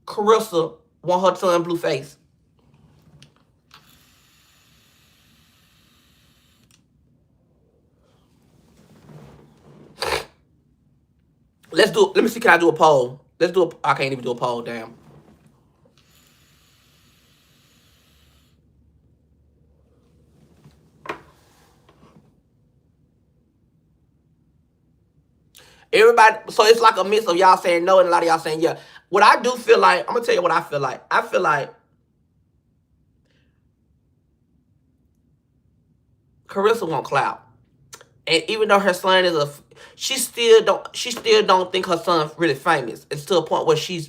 Carissa want her son Blueface? Let's do, let me see, can I do a poll? Let's do I can't even do a poll, damn. Everybody, so it's like a mix of y'all saying no and a lot of y'all saying yeah. What I do feel like, I'm going to tell you what I feel like. I feel like Carissa want clout. And even though her son is she still don't think her son's really famous. It's to a point where it's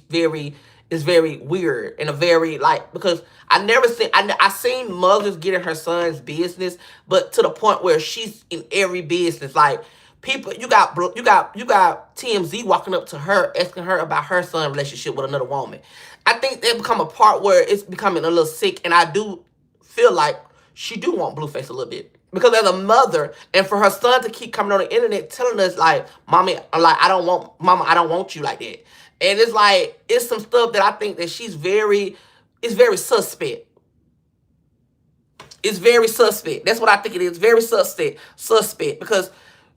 very weird and a very because I seen mothers getting her son's business, but to the point where she's in every business. Like people, you got TMZ walking up to her asking her about her son's relationship with another woman. I think they become a part where it's becoming a little sick, and I do feel like she do want Blueface a little bit. Because as a mother, and for her son to keep coming on the internet telling us, like, Mommy, Mama, I don't want you like that. And it's like, it's some stuff that I think that it's very suspect. It's very suspect. That's what I think it is. Very suspect. Because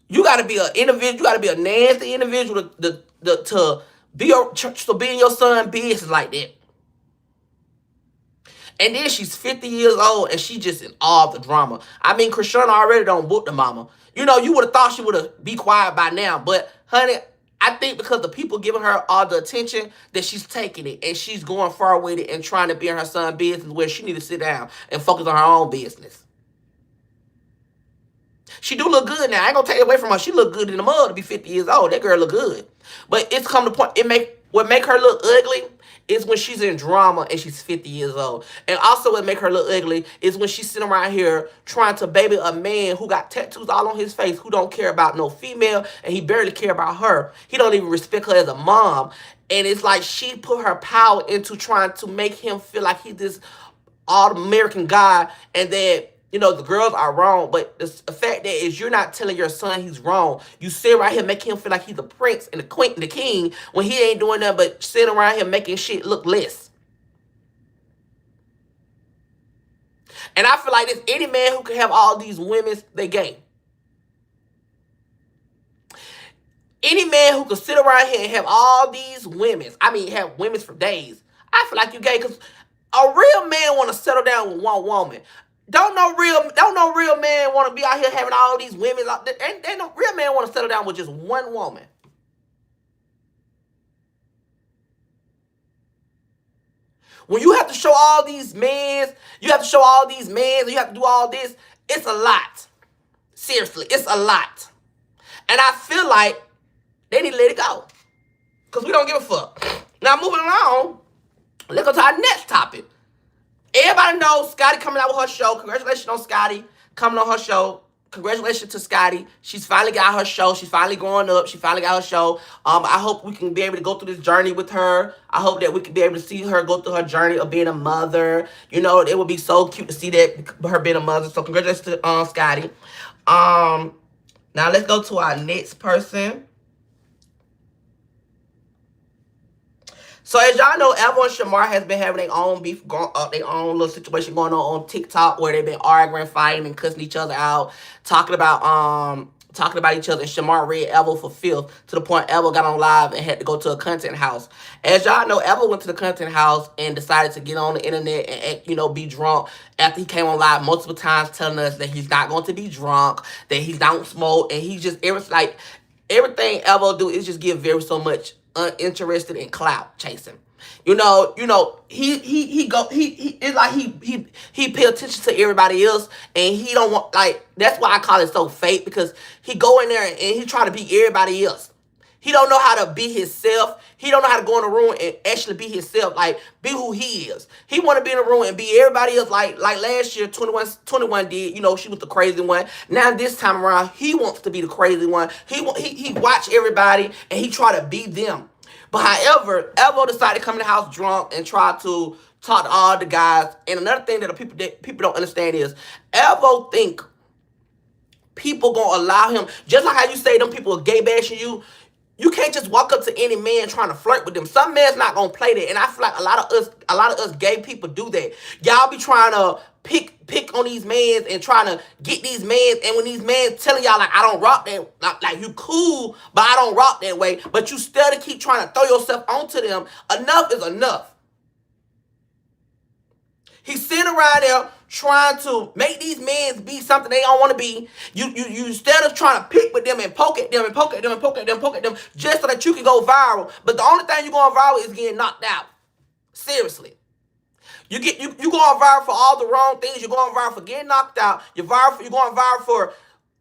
you got to be an individual, you got to be a nasty individual to be in your son's business like that. And then she's 50 years old and she just in all the drama. I mean, Krishna already don't book the mama. You know, you would have thought she would have be quiet by now. But, honey, I think because the people giving her all the attention that she's taking it and she's going far with it and trying to be in her son's business where she need to sit down and focus on her own business. She do look good now. I ain't going to take it away from her. She look good in the mud to be 50 years old. That girl look good. But it's come to the point, what make her look ugly is when she's in drama and she's 50 years old. And also what make her look ugly is when she's sitting around here trying to baby a man who got tattoos all on his face, who don't care about no female, and he barely care about her. He don't even respect her as a mom. And it's like she put her power into trying to make him feel like he's this all-American guy and that, you know, the girls are wrong, but the fact that is you're not telling your son he's wrong. You sit right here making him feel like he's the prince and the queen and the king when he ain't doing nothing but sitting around here making shit look less. And I feel like this any man who can have all these women, they gay. Any man who can sit around here and have all these women, I mean have women for days, I feel like you gay because a real man want to settle down with one woman. Don't no real man want to be out here having all these women. Ain't no real man want to settle down with just one woman. When you have to show all these men, you have to do all this, it's a lot. Seriously, it's a lot. And I feel like they need to let it go. Because we don't give a fuck. Now, moving along, let's go to our next topic. Everybody knows Scotty coming out with her show. Congratulations on Scotty coming on her show. Congratulations to Scotty. She's finally got her show. She's finally growing up. She finally got her show. I hope we can be able to go through this journey with her. I hope that we can be able to see her go through her journey of being a mother. You know, it would be so cute to see that, her being a mother. So congratulations to Scotty. Now let's go to our next person. So as y'all know, Evo and Shamar has been having their own beef, their own little situation going on TikTok where they've been arguing, fighting, and cussing each other out, talking about talking about each other, and Shamar read Evo for filth to the point Evo got on live and had to go to a content house. As y'all know, Evo went to the content house and decided to get on the internet and, be drunk after he came on live multiple times telling us that he's not going to be drunk, that he don't smoke, and he just, everything Evo do is just give very so much uninterested in clout chasing. He pay attention to everybody else, and he don't want, that's why I call it so fake, because he go in there and he try to be everybody else. He don't know how to be himself. He don't know how to go in the room and actually be himself, be who he is. He want to be in the room and be everybody else, like last year, 21 did. She was the crazy one. Now this time around, he wants to be the crazy one. He watch everybody, and he try to be them. But however, Evo decided to come in the house drunk and try to talk to all the guys. And another thing that people don't understand is Evo think people gonna allow him, just like how you say them people are gay bashing you. You can't just walk up to any man trying to flirt with them. Some man's not gonna play that, and I feel like a lot of us gay people do that. Y'all be trying to pick on these mans and trying to get these mans, and when these mans telling y'all I don't rock that, like you cool, but I don't rock that way, but you still to keep trying to throw yourself onto them. Enough is enough. He's sitting around there trying to make these men be something they don't want to be. You instead of trying to pick with them and poke at them and poke at them and poke at them, poke at them, just so that you can go viral. But the only thing you're going viral is getting knocked out. Seriously. You going viral for all the wrong things. You're going viral for getting knocked out. You're going viral for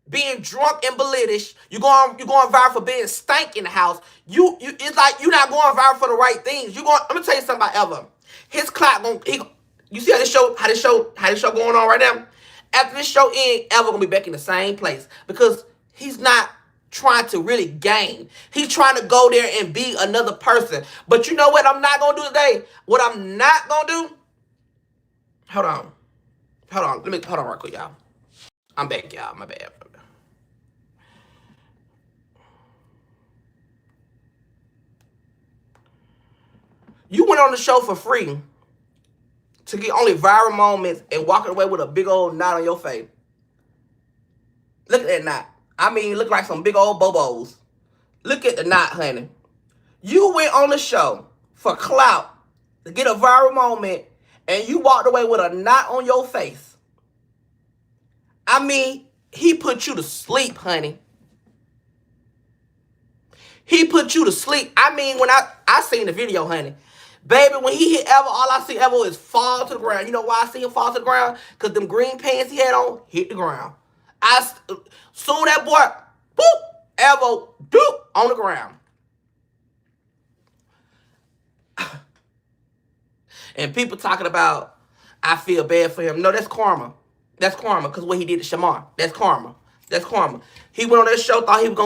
being drunk and bellidish. You're going viral for being stank in the house. It's like you're not going viral for the right things. I'm gonna tell you something about Evo. His clock you see how this show going on right now? After this show ends, Evo gonna be back in the same place because he's not trying to really gain. He's trying to go there and be another person. But you know what I'm not gonna do today? What I'm not gonna do? Hold on. Hold on right quick, y'all. I'm back, y'all. My bad. You went on the show for free to get only viral moments and walking away with a big old knot on your face. Look at that knot. I mean, look like some big old bobos. Look at the knot, honey. You went on the show for clout to get a viral moment, and you walked away with a knot on your face. I mean, he put you to sleep, honey. He put you to sleep. I mean, when I seen the video, honey. Baby, when he hit Evo, all I see Evo is fall to the ground. You know why I see him fall to the ground? Because them green pants he had on hit the ground. Soon that boy, boop, Evo, doop, on the ground. And people talking about, I feel bad for him. No, that's karma. That's karma, because what he did to Shamar. That's karma. That's karma. He went on that show, thought he wasn't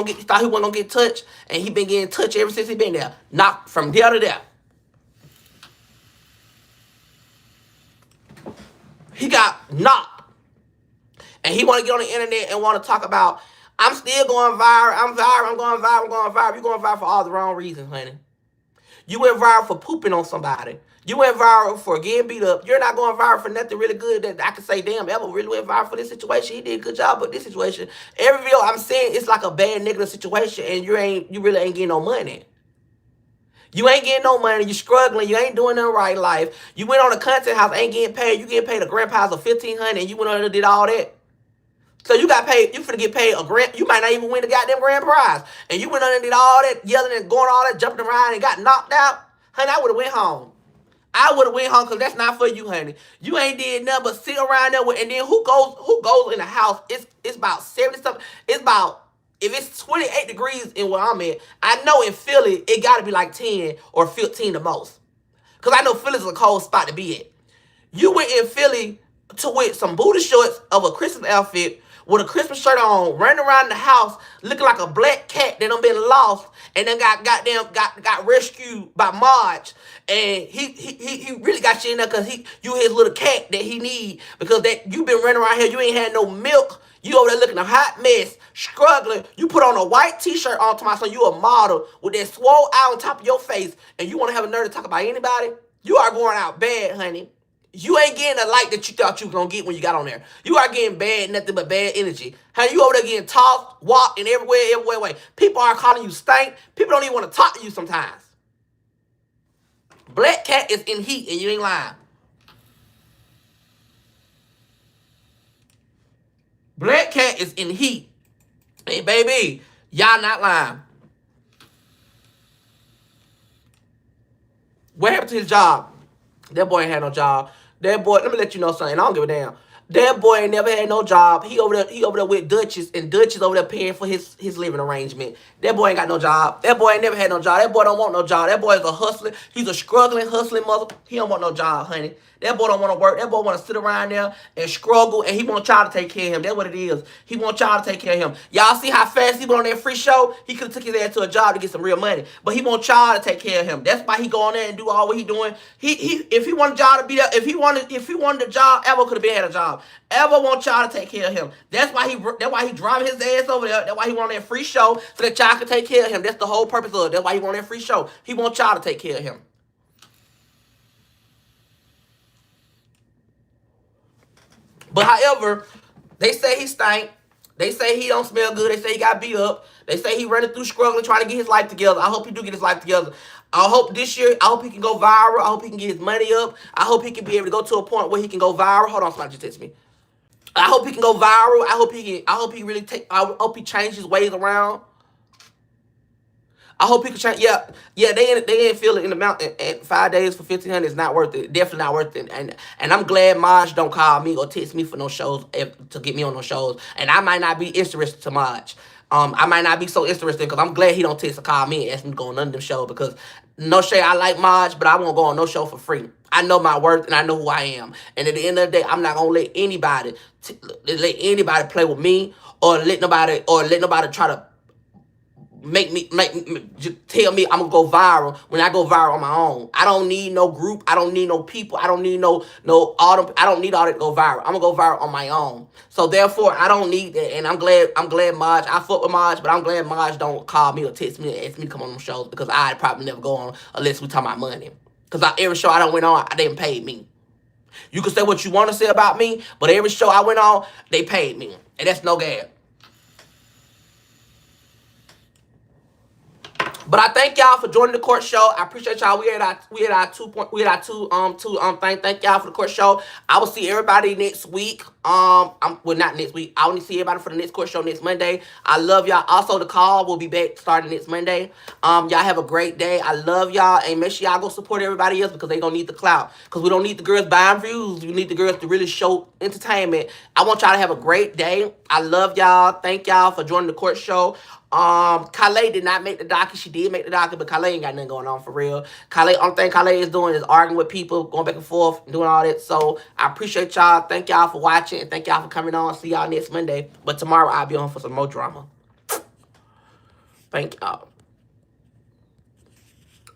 gonna get touched, and he been getting touched ever since he been there. Knocked from there to there. He got knocked. And he want to get on the internet and want to talk about, I'm still going viral. I'm viral. I'm going viral. I'm going viral. You're going viral for all the wrong reasons, honey. You went viral for pooping on somebody. You went viral for getting beat up. You're not going viral for nothing really good that I can say, damn, Evo really went viral for this situation. He did a good job with this situation. Every video I'm saying, it's like a bad negative situation, and you really ain't getting no money. You ain't getting no money. You struggling. You ain't doing nothing right in life. You went on a content house, ain't getting paid. You getting paid a grand prize of $1,500, and you went on and did all that. So you got paid. You finna get paid a grand. You might not even win the goddamn grand prize. And you went on and did all that yelling and going all that, jumping around and got knocked out. Honey, I would have went home. I would have went home because that's not for you, honey. You ain't did nothing but sit around there with, and then who goes in the house? It's about 70 something. It's about, if it's 28 degrees in where I'm at, I know in Philly, it got to be like 10 or 15 the most. Because I know Philly's a cold spot to be at. You went in Philly with some booty shorts of a Christmas outfit, with a Christmas shirt on, running around the house, looking like a black cat that done been lost, and then got rescued by Marge. And he really got you in there because you his little cat that he need, because that you been running around here, you ain't had no milk. You over there looking a hot mess, struggling. You put on a white t-shirt on to my son. You a model with that swole eye on top of your face, and you want to have a nerve to talk about anybody? You are going out bad, honey. You ain't getting the light that you thought you was gonna get when you got on there. You are getting bad, nothing but bad energy. How you over there getting tossed, walked, and everywhere way. People are calling you stank. People don't even want to talk to you sometimes. Black Cat is in heat, and you ain't lying. Black Cat is in heat. Hey, baby, y'all not lying. What happened to his job? That boy ain't had no job. That boy, let me let you know something. I don't give a damn. That boy ain't never had no job. He over there with Duchess, and Duchess over there paying for his living arrangement. That boy ain't got no job. That boy ain't never had no job. That boy don't want no job. That boy is a hustler. He's a struggling, hustling mother. He don't want no job, honey. That boy don't want to work. That boy want to sit around there and struggle, and he want y'all to take care of him. That's what it is. He want y'all to take care of him. Y'all see how fast he went on that free show? He could have took his ass to a job to get some real money, but he want y'all to take care of him. That's why he go on there and do all what he doing. If he wanted y'all to be there, if he wanted a job, Ever could have been had a job. Ever want y'all to take care of him. That's why he driving his ass over there. That's why he want that free show so that y'all can take care of him. That's the whole purpose of it. That's why he want that free show. He want y'all to take care of him. But however, they say he stank. They say he don't smell good. They say he got beat up. They say he running through struggling, trying to get his life together. I hope he do get his life together. I hope this year, I hope he can go viral. I hope he can get his money up. I hope he can be able to go to a point where he can go viral. Hold on, somebody just text me. I hope he can go viral. I hope he change his ways around. I hope he can change. Yeah, they ain't feel it in the mountain. And 5 days for 1,500 is not worth it. Definitely not worth it. And I'm glad Maj don't call me or text me for no shows to get me on no shows. And I might not be interested to Maj. I might not be so interested because I'm glad he don't text or call me and ask me to go on none of them shows because no shade, I like Maj, but I won't go on no show for free. I know my worth and I know who I am. And at the end of the day, I'm not gonna let anybody play with me or let nobody try to just tell me I'm gonna go viral when I go viral on my own. I don't need no group. I don't need no people. I don't need I don't need all that to go viral. I'm gonna go viral on my own. So therefore, I don't need that. And I'm glad Maj. I fuck with Maj, but I'm glad Maj don't call me or text me and ask me to come on them shows because I'd probably never go on unless we talk about money. Because every show I went on, they didn't pay me. You can say what you want to say about me, but every show I went on, they paid me, and that's no gab. But I thank y'all for joining the court show. I appreciate y'all. We had our two thing. Thank y'all for the court show. I will see everybody next week. Well, not next week. I want to see everybody for the next court show next Monday. I love y'all. Also, the call will be back starting next Monday. Y'all have a great day. I love y'all, and make sure y'all go support everybody else because they gonna need the clout. Because we don't need the girls buying views. We need the girls to really show entertainment. I want y'all to have a great day. I love y'all. Thank y'all for joining the court show. Khaled did not make the docket. She did make the docket, but Khaled ain't got nothing going on for real. Only thing Khaled is doing is arguing with people, going back and forth, doing all that. So I appreciate y'all. Thank y'all for watching, and thank y'all for coming on. See y'all next Monday. But tomorrow I'll be on for some more drama. Thank y'all.